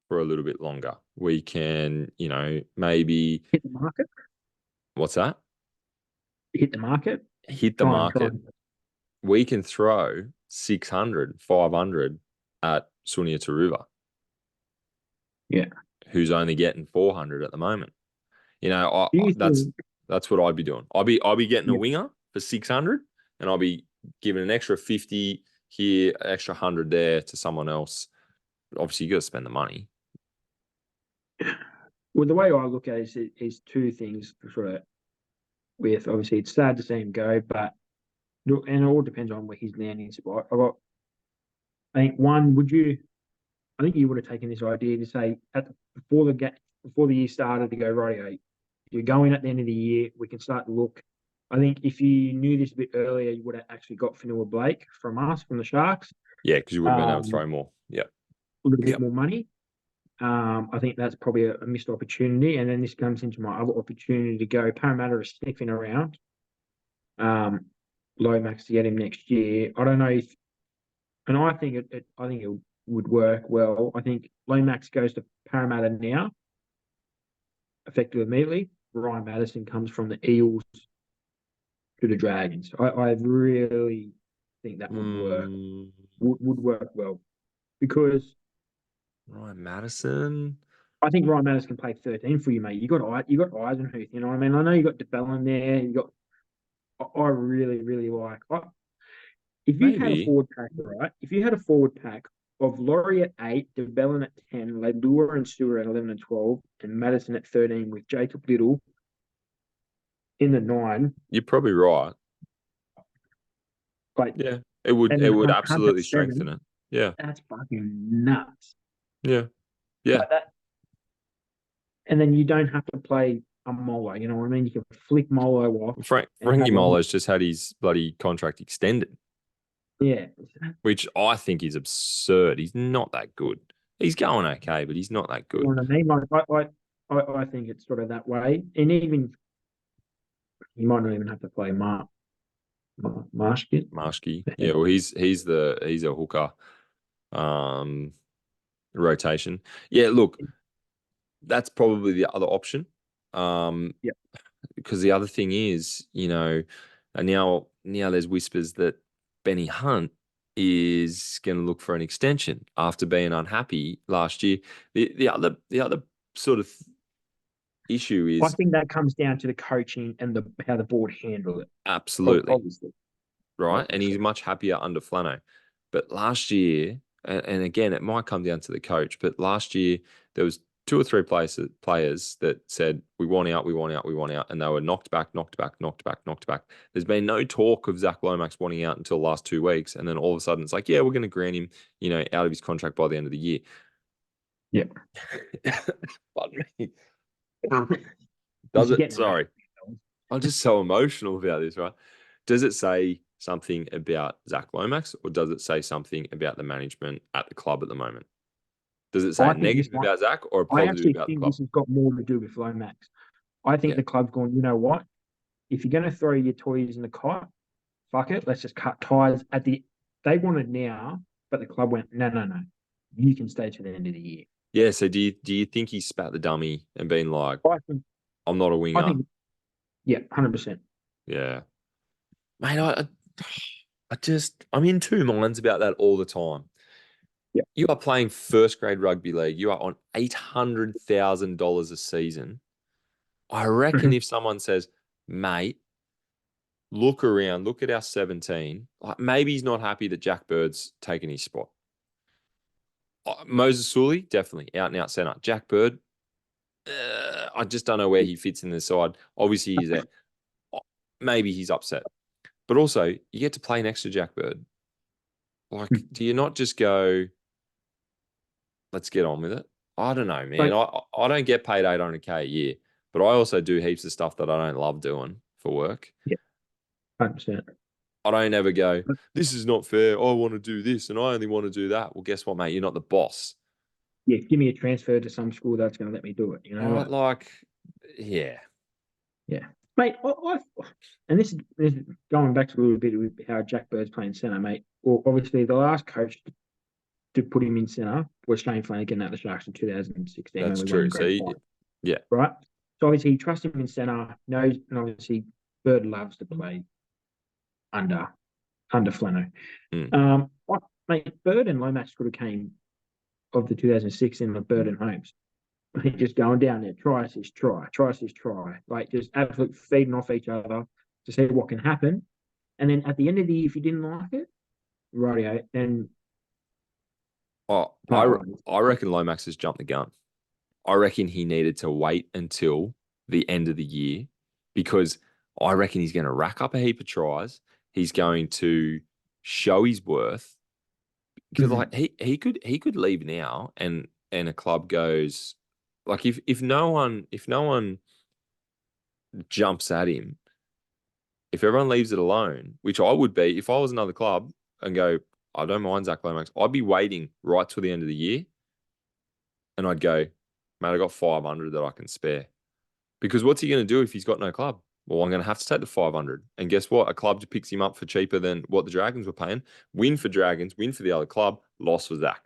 for a little bit longer. We can, maybe hit the market. What's that? Hit the market. Hit the market. We can throw 600, 500 at Sunia Taruva. Yeah. Who's only getting 400 at the moment. That's what I'd be doing. I'll be getting a winger for 600 and I'll be giving an extra 50 here, an extra 100 there to someone else. Obviously, you got to spend the money. Well, the way I look at it is two things sort of with, obviously, it's sad to see him go, but, and it all depends on where his landing spot. I think one, I think you would have taken this idea to say before the year started to go, right, you're going at the end of the year, we can start to look. I think if you knew this a bit earlier, you would have actually got Fanua Blake from the Sharks. Yeah, because you would have been able to throw more. Yeah. A little bit more money. I think that's probably a missed opportunity. And then this comes into my other opportunity to go. Parramatta is sniffing around Lomax to get him next year. I don't know if, and I think it would work well. I think Lomax goes to Parramatta now, effective immediately. Ryan Madison comes from the Eels to the Dragons. I really think that would work. Would work well, because Ryan Madison. I think Ryan Madison can play 13 for you, mate. You got Eisenhuth, you know what I mean? I know you got DeBellin there. I really, really like. If you had a forward pack, right? If you had a forward pack of Laurie at 8, DeBellin at 10, Leilua and Stewart at 11 and 12, and Madison at 13 with Jacob Little in the 9. You're probably right. Like, yeah, it would absolutely strengthen it. Yeah, that's fucking nuts. Yeah. Like that, and then you don't have to play a Molo. You know what I mean? You can flick Molo off. Frankie Molo's just had his bloody contract extended. Yeah. Which I think is absurd. He's not that good. He's going okay, but he's not that good. You know what I mean? Like, I think it's sort of that way. And even you might not even have to play Marshke. Yeah, well, he's a hooker rotation. Yeah, look, that's probably the other option. Because the other thing is, now there's whispers that Benny Hunt is going to look for an extension after being unhappy last year. The other sort of issue is, I think that comes down to the coaching and how the board handle it. Absolutely. Obviously. Right. Obviously. And he's much happier under Flano. But last year, and again, it might come down to the coach, but last year there was 2 or 3 players that said, we want out, and they were knocked back. There's been no talk of Zach Lomax wanting out until the last 2 weeks, and then all of a sudden it's like, yeah, we're going to grant him, out of his contract by the end of the year. Yeah. Pardon me. Does it? Sorry. I'm just so emotional about this, right? Does it say something about Zach Lomax, or does it say something about the management at the club at the moment? Does it say negative about Zach or a positive about the club? This has got more to do with Lomax. I think the club's going, you know what? If you're going to throw your toys in the cot, fuck it. Let's just cut ties they wanted now, but the club went, no. You can stay to the end of the year. Yeah. So do you think he spat the dummy and been like, I'm not a winger? Yeah, 100%. Yeah. Mate, I'm in two minds about that all the time. Yeah. You are playing first grade rugby league. You are on $800,000 a season. I reckon if someone says, mate, look around, look at our 17, like maybe he's not happy that Jack Bird's taken his spot. Moses Sully, definitely out and out centre. Jack Bird, I just don't know where he fits in the side. Obviously, he's there. Maybe he's upset. But also, you get to play next to Jack Bird. Like, do you not just go, let's get on with it? I don't know, man. I don't get paid $800K a year, but I also do heaps of stuff that I don't love doing for work. Yeah, 100%. I don't ever go, this is not fair. I want to do this and I only want to do that. Well, guess what, mate? You're not the boss. Yeah, give me a transfer to some school that's going to let me do it. You know, yeah. Yeah. Mate, and this is going back to a little bit with how Jack Bird's playing centre, mate. Well, obviously, the last coach to put him in centre was Shane Flanagan at the Sharks in 2016. That's true. So, yeah. Right? So, obviously, he trusts him in centre, knows, and obviously, Bird loves to play under Flano. Mate, Bird and Lomax could have came of the 2016 of Bird and Holmes. Just going down there, try assist, try. Like just absolutely feeding off each other to see what can happen. And then at the end of the year, if you didn't like it, rightio, then Oh, part I reckon Lomax has jumped the gun. I reckon he needed to wait until the end of the year because I reckon he's going to rack up a heap of tries. He's going to show his worth because like he could leave now and a club goes like if no one jumps at him, if everyone leaves it alone, which I would be if I was another club and go, I don't mind Zach Lomax, I'd be waiting right till the end of the year and I'd go, mate, I got 500 that I can spare. Because what's he going to do if he's got no club? Well, I'm going to have to take the 500. And guess what? A club picks him up for cheaper than what the Dragons were paying. Win for Dragons, win for the other club, loss for Zach.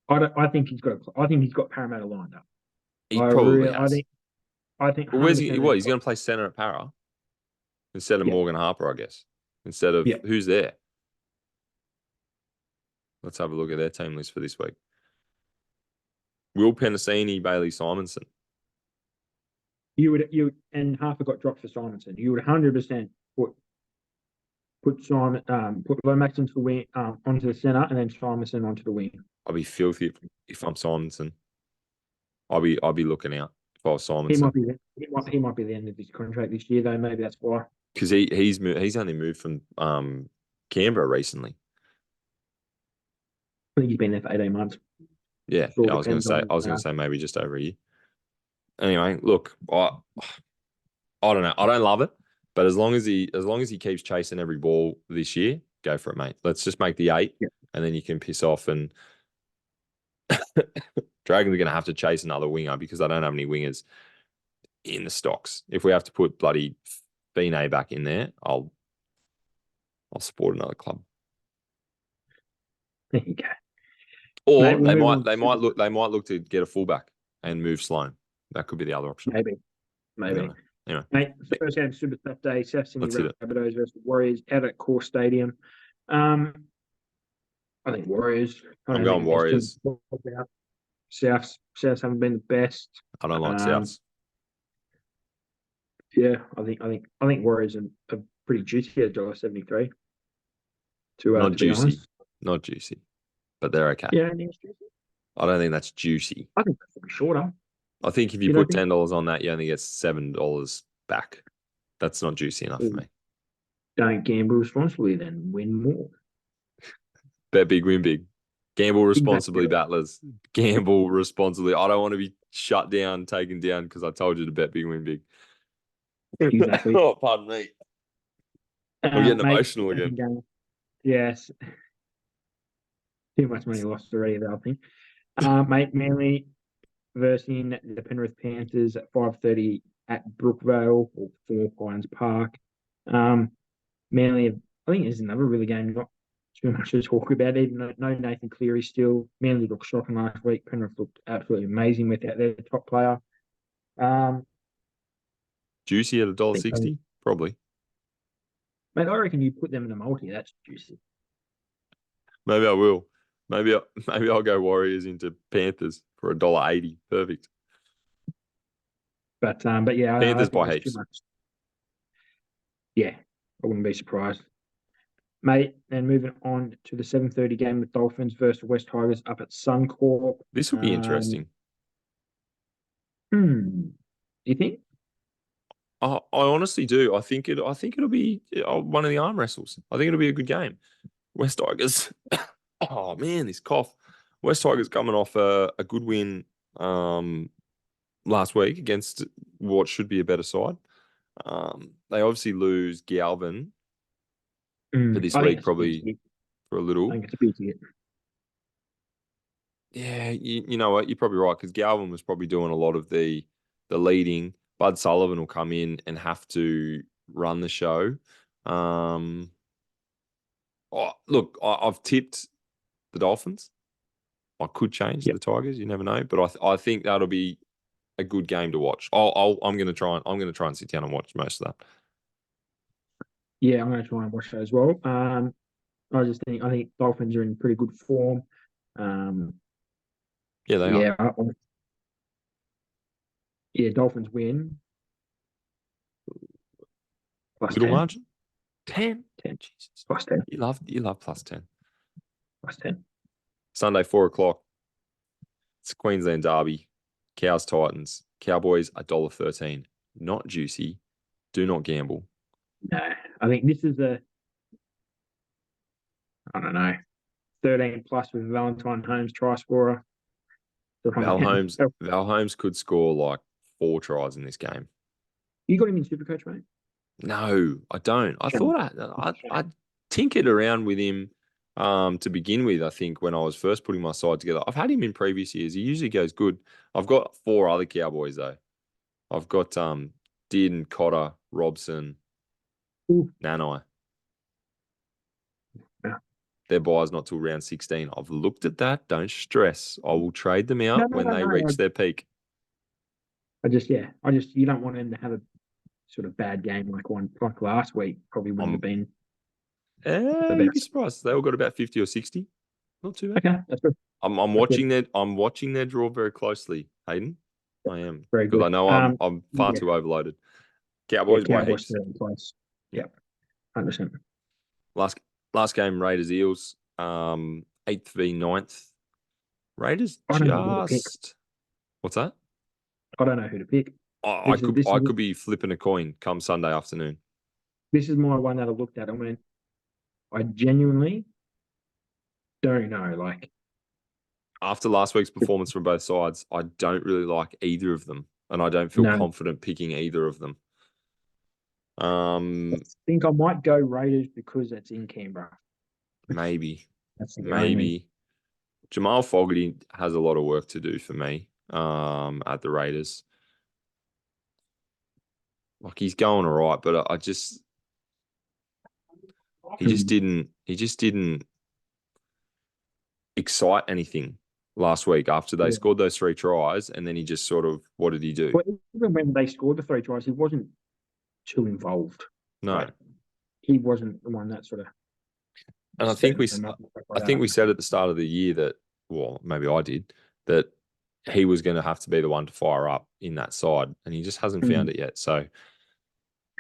I think he's got. I think he's got Parramatta lined up. He probably has. I think. Well, where's he? What? He's going to play centre at Para instead of Morgan Harper, I guess. Instead of who's there? Let's have a look at their team list for this week. Will Penasini, Bailey Simonson. You and Harper got dropped for Simonson. You would 100% put Lomax into the wing, onto the centre, and then Simonson onto the wing. I'd be filthy if I'm Simonson. I'll be looking out if I was Simonson. He might be the end of his contract this year, though. Maybe that's why. Because he's only moved from Canberra recently. I think he's been there for 18 months. Yeah, I was going to say maybe just over a year. Anyway, look, I don't know. I don't love it, but as long as he keeps chasing every ball this year, go for it, mate. Let's just make the 8, and then you can piss off. And Dragons are going to have to chase another winger because I don't have any wingers in the stocks. If we have to put bloody Bine back in there, I'll support another club. There you go. Or mate, they might look to get a fullback and move Sloan. That could be the other option. Maybe. Anyway. Mate, first game Super Saturday, South Sydney Rabbitohs versus Warriors out at Core Stadium. I think Warriors. I'm going Warriors. Souths haven't been the best. I don't like Souths. Yeah, I think Warriors are pretty juicy at $1.73. Not juicy. Not juicy. But they're okay. Yeah, I think it's juicy. I don't think that's juicy. I think that's shorter. I think if you put $10 on that, you only get $7 back. That's not juicy enough for me. Don't gamble responsibly, then win more. Bet big, win big. Gamble responsibly, battlers. Gamble responsibly. I don't want to be shut down, taken down because I told you to bet big, win big. Exactly. Oh, pardon me. I'm getting emotional again. Yes. Too much money lost already, though, I think. Mate, Manly versus the Penrith Panthers at 5:30 at Brookvale or Four Pines Park. Manly, I think there's another really game, not too much to talk about. Even no Nathan Cleary still. Manly looked shocking last week. Penrith looked absolutely amazing without their top player. Juicy at $1.60? Probably. Mate, I reckon you put them in a multi. That's juicy. Maybe I will. Maybe I'll go Warriors into Panthers for $1.80. Perfect. But yeah, Panthers by heaps. Yeah, I wouldn't be surprised. Mate, and moving on to the 7:30 game with Dolphins versus West Tigers up at Suncorp. This will be interesting. You think? I honestly do. I think it'll be one of the arm wrestles. I think it'll be a good game. West Tigers. Oh man, this cough. West Tigers coming off a good win last week against what should be a better side. They obviously lose Galvin for this week, probably for a little. I think it's a big hit. Yeah, you know what? You're probably right because Galvin was probably doing a lot of the leading. Bud Sullivan will come in and have to run the show. Look, I've tipped the Dolphins. I could change the Tigers. You never know, but I think that'll be a good game to watch. I'm going to try and sit down and watch most of that. Yeah, I'm going to try and watch that as well. I think Dolphins are in pretty good form. Yeah, they are. Yeah, Dolphins win. Little margin? 10. 10. Jesus. Plus 10. You love plus 10. Plus 10. Sunday, 4:00. It's Queensland Derby. Cows, Titans. Cowboys, $1.13. Not juicy. Do not gamble. No, I think this is I don't know, 13 plus with Valentine Holmes try scorer. Val Holmes could score like 4 tries in this game. You got him in Supercoach, mate? No, I don't. I thought I tinkered around with him to begin with, I think, when I was first putting my side together. I've had him in previous years. He usually goes good. I've got 4 other Cowboys though. I've got Dearden, Cotter, Robson, Nanai. Yeah. Their buys not till round 16. I've looked at that. Don't stress. I will trade them out when they reach their peak. You don't want him to have a sort of bad game like last week. Probably wouldn't have been. You'd be surprised. They all got about 50 or 60. Not too bad. Okay, that's good. I'm watching their draw very closely, Hayden. I am. Very good. Because I know I'm far too overloaded. Cowboys by heaps. Place. Yep. 100%. Last game, Raiders Eels. 8th v 9th. Raiders I don't know who to pick. What's that? I don't know who to pick. I could be flipping a coin come Sunday afternoon. This is my one that I looked at. I genuinely don't know. Like, after last week's performance from both sides, I don't really like either of them, and I don't feel confident picking either of them. I think I might go Raiders because it's in Canberra. Maybe. Jamal Fogarty has a lot of work to do for me at the Raiders. Like, he's going all right, but he just didn't excite anything last week after they scored those 3 tries, and then he just sort of, what did he do? But even when they scored the 3 tries, he wasn't too involved. No. Like, he wasn't the one that sort of. And I think we said at the start of the year that, well, maybe I did, that he was going to have to be the one to fire up in that side, and he just hasn't found it yet. So,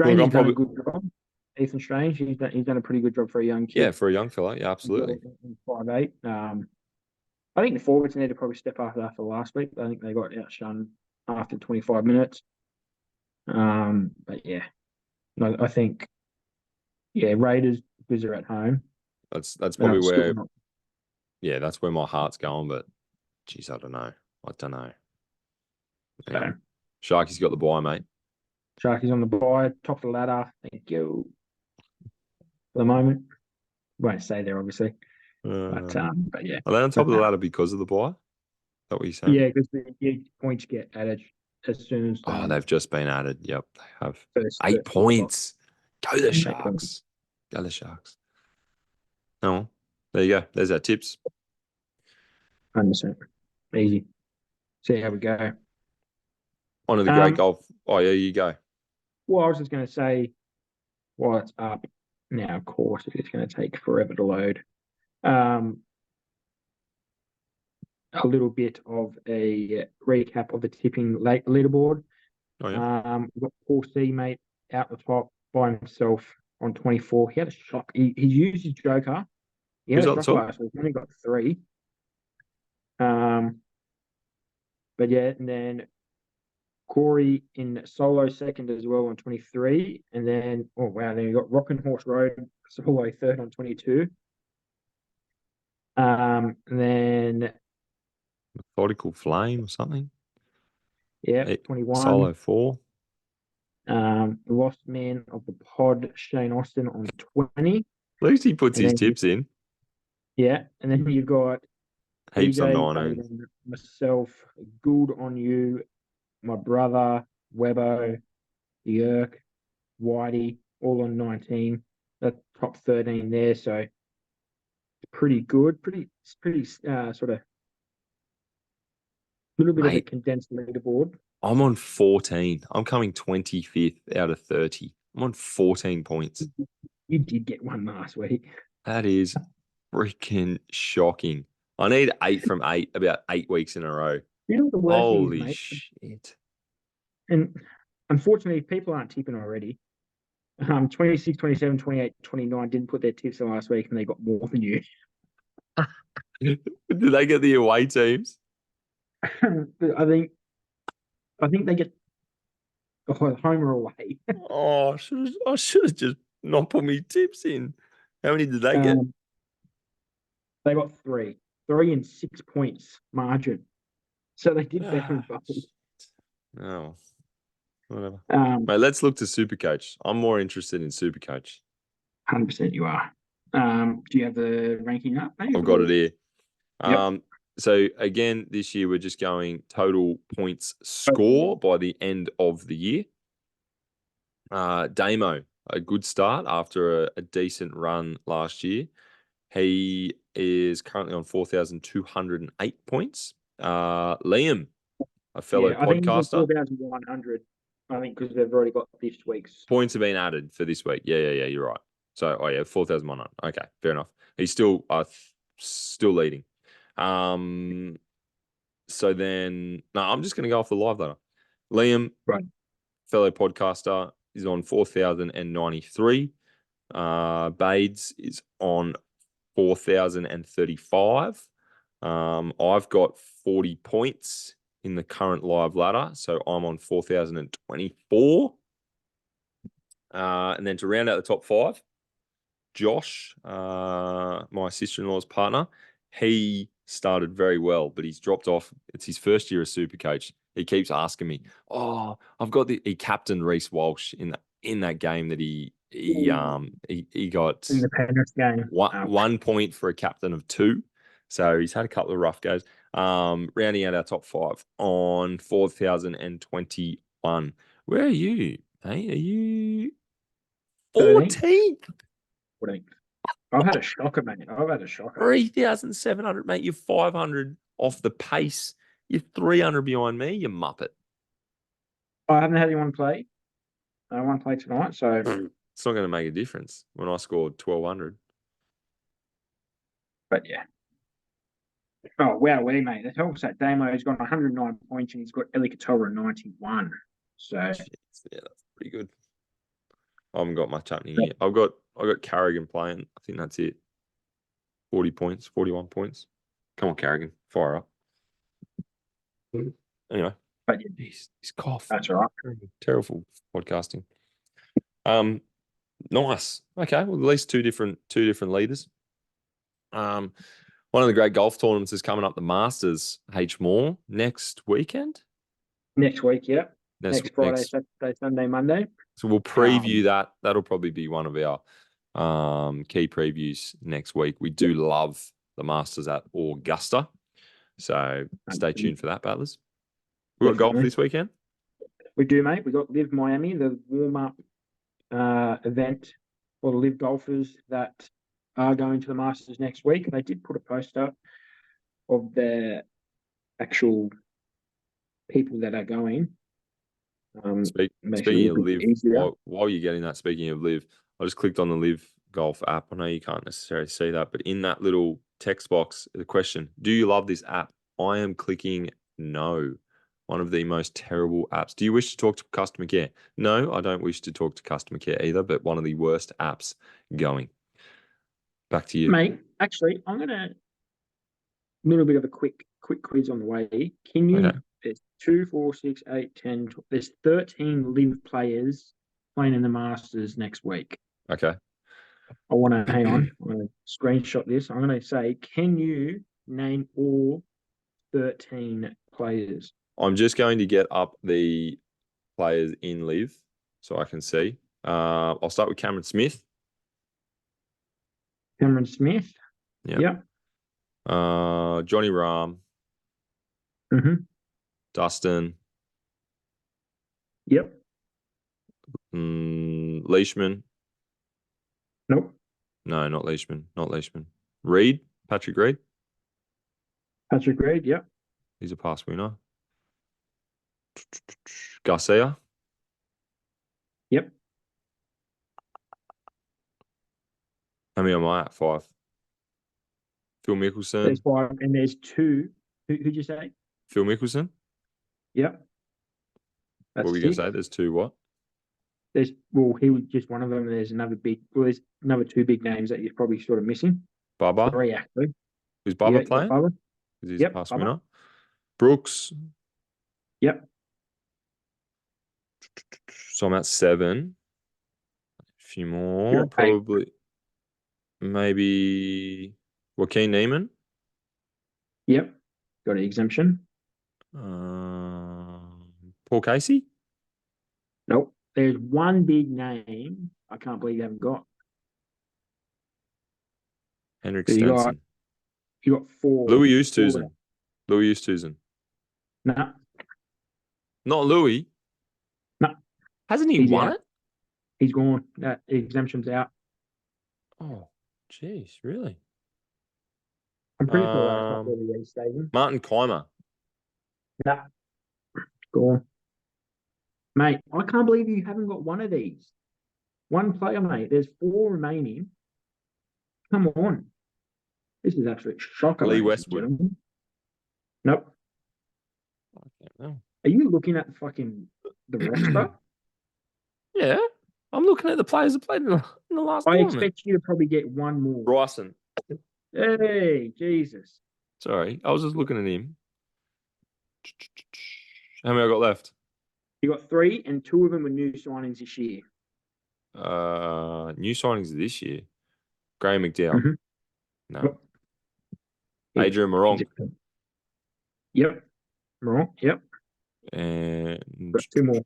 Strange has done a good job. Ethan Strange, he's done a pretty good job for a young kid. Yeah, for a young fella, yeah, absolutely. 5'8". I think the forwards need to probably step up after last week. I think they got outshone after 25 minutes. But yeah, no, I think Raiders because they're at home. That's probably where, that's where my heart's going. But geez, I don't know. Yeah. Sharky's got the bye, mate. Sharky's on the bye, top of the ladder. Thank you. For the moment, won't stay there obviously. But yeah. Are they on top of the ladder because of the bye? Is that what you're saying? Yeah, because the points get added as soon as. They've just been added. Yep, they have. 8 points. Go the Sharks. Go the Sharks. Oh, there you go. There's our tips. 100%. Easy. See how we go. On to the great golf. Oh, yeah, you go. Well, I was just going to say, while it's up now, of course, it's going to take forever to load. A little bit of a recap of the tipping leaderboard. Oh, yeah. We've got Paul C, mate, out the top by himself on 24. He had a shock. He used his joker. He had a shock last week. He only got 3. But yeah, and then Corey in solo second as well on 23. And then, then you got Rockin' Horse Road solo third on 22. And then Methodical Flame or something. Yeah, 21. Solo 4. The Lost Man of the Pod, Shane Austin on 20. At least he puts his tips in. Yeah, and then you've got heaps DJ, on 19. Myself, Gould on you, my brother, Webbo, Yerk, Whitey, all on 19. The top 13 there, so it's pretty good. Pretty sort of little bit of a condensed leaderboard. I'm on 14. I'm coming 25th out of 30. I'm on 14 points. You did get one last week. That is freaking shocking. I need 8 from 8 about 8 weeks in a row. You know what the worst Holy is, mate? shit. And unfortunately, people aren't tipping already. 26, 27, 28, 29 didn't put their tips in last week and they got more than you. Did they get the away teams? But I think they get home or away. Oh, I should have just not put me tips in. How many did they get? They got three and 6 points margin. So they did better than both. Oh, whatever. Um, Mate, let's look to Supercoach. I'm more interested in Supercoach. 100% you are. Do you have the ranking up, mate? I've got it here. Yep. So again, this year we're just going total points score by the end of the year. Damo, a good start after a decent run last year. He is currently on 4,208 points. Liam, a fellow Yeah, I think he's on podcaster. 4,100. I think because they've already got this week's. Points have been added for this week. Yeah, you're right. So, 4,100. Okay, fair enough. He's still leading. So then, no, I'm just going to go off the live ladder. Liam, Right. fellow podcaster, is on 4,093. Bades is on 4,035. I've got 40 points in the current live ladder, so I'm on 4,024. And then to round out the top five, Josh, my sister-in-law's partner, he started very well, but he's dropped off. It's his first year as Supercoach. He keeps asking me, "Oh, I've got the." He captained Reece Walsh in that game that he got In the Penrith game. one point for a captain of two. So he's had a couple of rough goes. Rounding out our top five on 4,021. Where are you? Hey, are you 14th? 14th. I've had a shocker, mate. I've had a shocker. 3,700, mate. You're 500 off the pace. You're 300 behind me, you muppet. I haven't had anyone play. I want to play tonight, so. It's not going to make a difference when I scored 1,200. But yeah. Oh, wow, mate. That's also Damo's got 109 points and he's got Eli Katoa at 91. So. Jeez, yeah, that's pretty good. I haven't got much happening here. I've got Carrigan playing. I think that's it. 40 points, 41 points. Come on, Carrigan, fire up. Anyway, but yeah, he's cough. That's all right. Terrible podcasting. Nice. Okay, well, at least two different leaders. One of the great golf tournaments is coming up, the Masters H Moore next weekend. Next week, yeah. Next Friday, Saturday, Sunday, Monday. So we'll preview that. That'll probably be one of our key previews next week. We do love the Masters at Augusta. So stay tuned for that, Battlers. We got golf this weekend? We do, mate. We got Live Miami, the warm-up event for the Live golfers that are going to the Masters next week. They did put a post up of the actual people that are going. Speaking of Live, while you're getting that, speaking of Live, I just clicked on the Live Golf app. I know you can't necessarily see that, but in that little text box, the question, do you love this app? I am clicking no. One of the most terrible apps. Do you wish to talk to customer care? No, I don't wish to talk to customer care either, but one of the worst apps going. Back to you. Mate, actually, I'm going to little bit of a quick quiz on the way. Can you, there's 2, 4, 6, 8, 10, 12, there's 13 Live players playing in the Masters next week. Okay. I want to, hang on, I'm going to screenshot this. I'm going to say, can you name all 13 players? I'm just going to get up the players in Live so I can see. I'll start with Cameron Smith. Cameron Smith. Yeah. Yep. Johnny Rahm. Mm-hmm. Dustin. Yep. Leishman. Nope. No, not Leishman. Not Leishman. Reed. Patrick Reed. Patrick Reed. Yep. He's a past winner. Garcia. Yep. How many am I at? 5. Phil Mickelson. There's 5, and there's 2. Who'd you say? Phil Mickelson. Yep. What were you going to say? There's 2 what? he was just one of them. There's there's another two big names that you're probably sort of missing. Bubba. Three, actually. Who's Yeah, Bubba you got playing? Bubba. Because he's a Yep, past Bubba. winner. Brooks. Yep. So I'm at 7. A few more. You're at 8. Probably. Maybe Joaquin Neiman. Yep. Got an exemption. Paul Casey. Nope. There's one big name I can't believe you haven't got. Henrik So Stenson. you got 4. Louis 4. Oosthuizen. Louis Oosthuizen. No, Not Louis. no. Hasn't he He's won out. it? He's gone. That exemption's out. Oh, jeez, really? I'm pretty sure that's not really a stadium. Martin Keimer. No, gone. Mate, I can't believe you haven't got one of these. One player, mate. There's 4 remaining. Come on. This is absolute shocker, Lee ladies and Westwood. gentlemen. Nope. I can't know. Are you looking at the roster? Yeah, I'm looking at the players that played in the last I tournament. expect you to probably get one more. Bryson. Hey, Jesus. Sorry, I was just looking at him. How many I got left? You got 3, and 2 of them were new signings this year. New signings this year. Graham McDowell. Mhm. No. Yep. Adrian Morong. Yep. Wrong. Yep. And Got 2 more.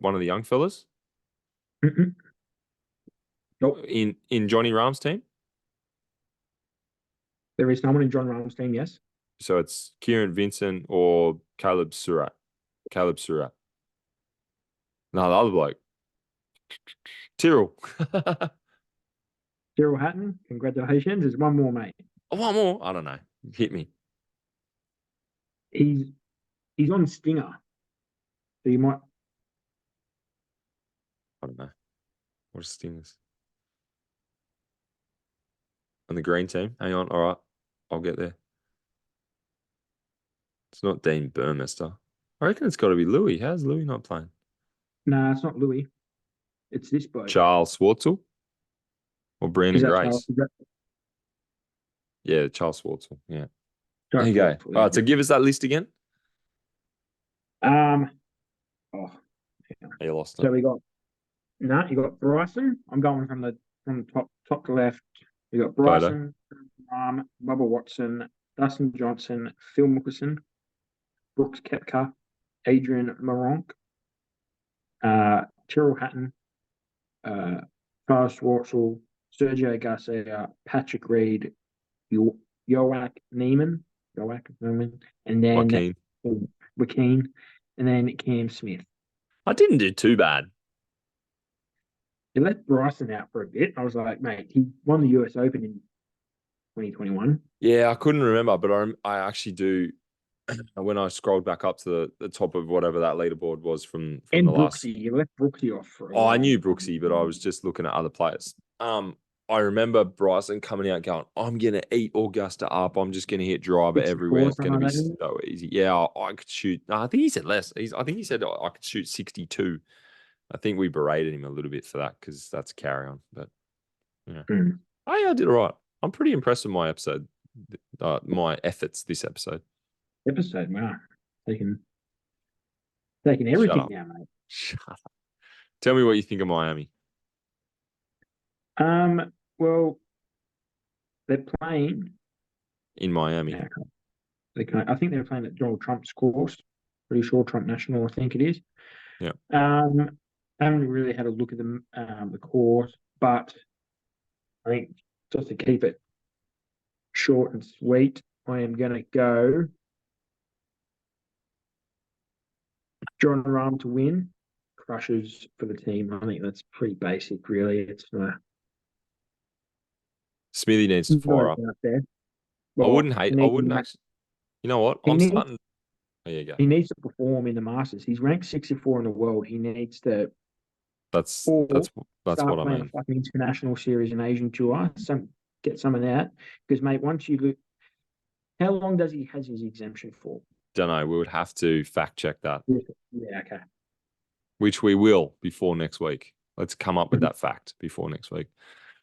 One of the young fellas Mhm. Nope. in Johnny Rahm's team. There is someone in John Rahm's team, yes. So it's Kieran Vincent or Caleb Surratt. No, the other bloke. Tyrrell. Cyril Hatton, congratulations. There's one more, mate. One more? I don't know. Hit me. He's on Stinger. So you might. I don't know. What is Stingers? On the green team. Hang on. All right. I'll get there. It's not Dean Burmester. I reckon it's got to be Louis. How's Louis not playing? Nah, it's not Louis. It's this bloke. Charles Schwartzel? Or Brandon Is that Grace? Charles? Yeah, Charles Schwartzel. Yeah. Charles There you go. Schwartzel, All right. So give us that list again. Oh, You lost so it. you got Bryson. I'm going from the top to left. You got Bryson, Bubba Watson, Dustin Johnson, Phil Mickelson, Brooks Koepka, Adrian Moronk, Tyrrell Hatton, Charles Schwartzel, Sergio Garcia, Patrick Reed, Yoak Neiman, and then Joaquin, and then Cam Smith. I didn't do too bad. They let Bryson out for a bit. I was like, mate, he won the US Open in 2021. Yeah, I couldn't remember, but I actually do. When I scrolled back up to the top of whatever that leaderboard was from And the last. Brooksy, you left Brooksy off for a Oh, I while. knew Brooksy, but I was just looking at other players. I remember Bryson coming out going, I'm going to eat Augusta up. I'm just going to hit driver 64 everywhere. It's going to be something like that. so easy. Yeah, I could shoot. No, I think he said less. I think he said I could shoot 62. I think we berated him a little bit for that because that's carry on. But yeah, I did all right. I'm pretty impressed with my episode, my efforts this episode. Wow. Taking everything now, mate. Shut up. Tell me what you think of Miami. Well, they're playing In Miami. I think they're playing at Donald Trump's course. Pretty sure Trump National, I think it is. Yeah. I haven't really had a look at the course, but I think just to keep it short and sweet, I am going to go John Rahm to win. Crushes for the team. I think that's pretty basic, really. It's Smithy needs to fire up. There. Well, I wouldn't actually. You know what? Starting. There you go. He needs to perform in the Masters. He's ranked 64 in the world. He needs to. That's what I mean. Like an international series and Asian tour. Get some of that because, mate. Once you look, how long does he has his exemption for? Don't know. We would have to fact check that. Yeah. Okay. which we will before next week. Let's come up with that fact before next week.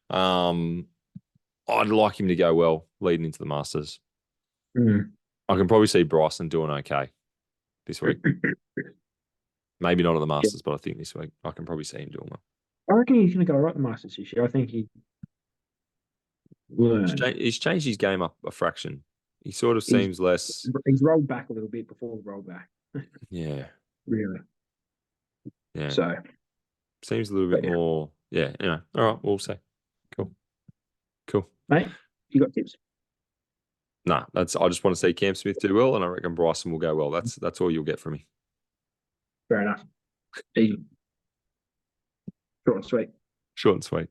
I'd like him to go well leading into the Masters. Mm. I can probably see Bryson doing okay this week. Maybe not at the Masters, but I think this week I can probably see him doing well. I reckon he's going to go right at the Masters this year. I think he learned. He's changed his game up a fraction. He sort of seems less. He's rolled back a little bit before the roll back. Yeah. Really. Yeah. So seems a little bit more. Yeah. Anyway. All right. We'll see. Cool. Mate, you got tips? Nah, I just want to see Cam Smith do well, and I reckon Bryson will go well. That's all you'll get from me. Fair enough. Easy. Short and sweet. Short and sweet.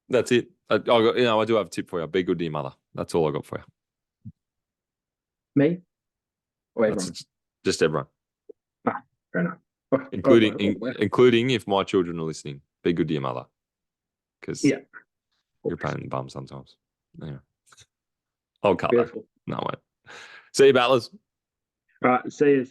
That's it. I got, I do have a tip for you. Be good to your mother. That's all I got for you. Me? Or everyone? Just everyone. Fair enough. Including if my children are listening. Be good to your mother. Because you're a pain in the bum sometimes. Yeah. I'll cut that. No, I won't. See you, battlers. All right. See you.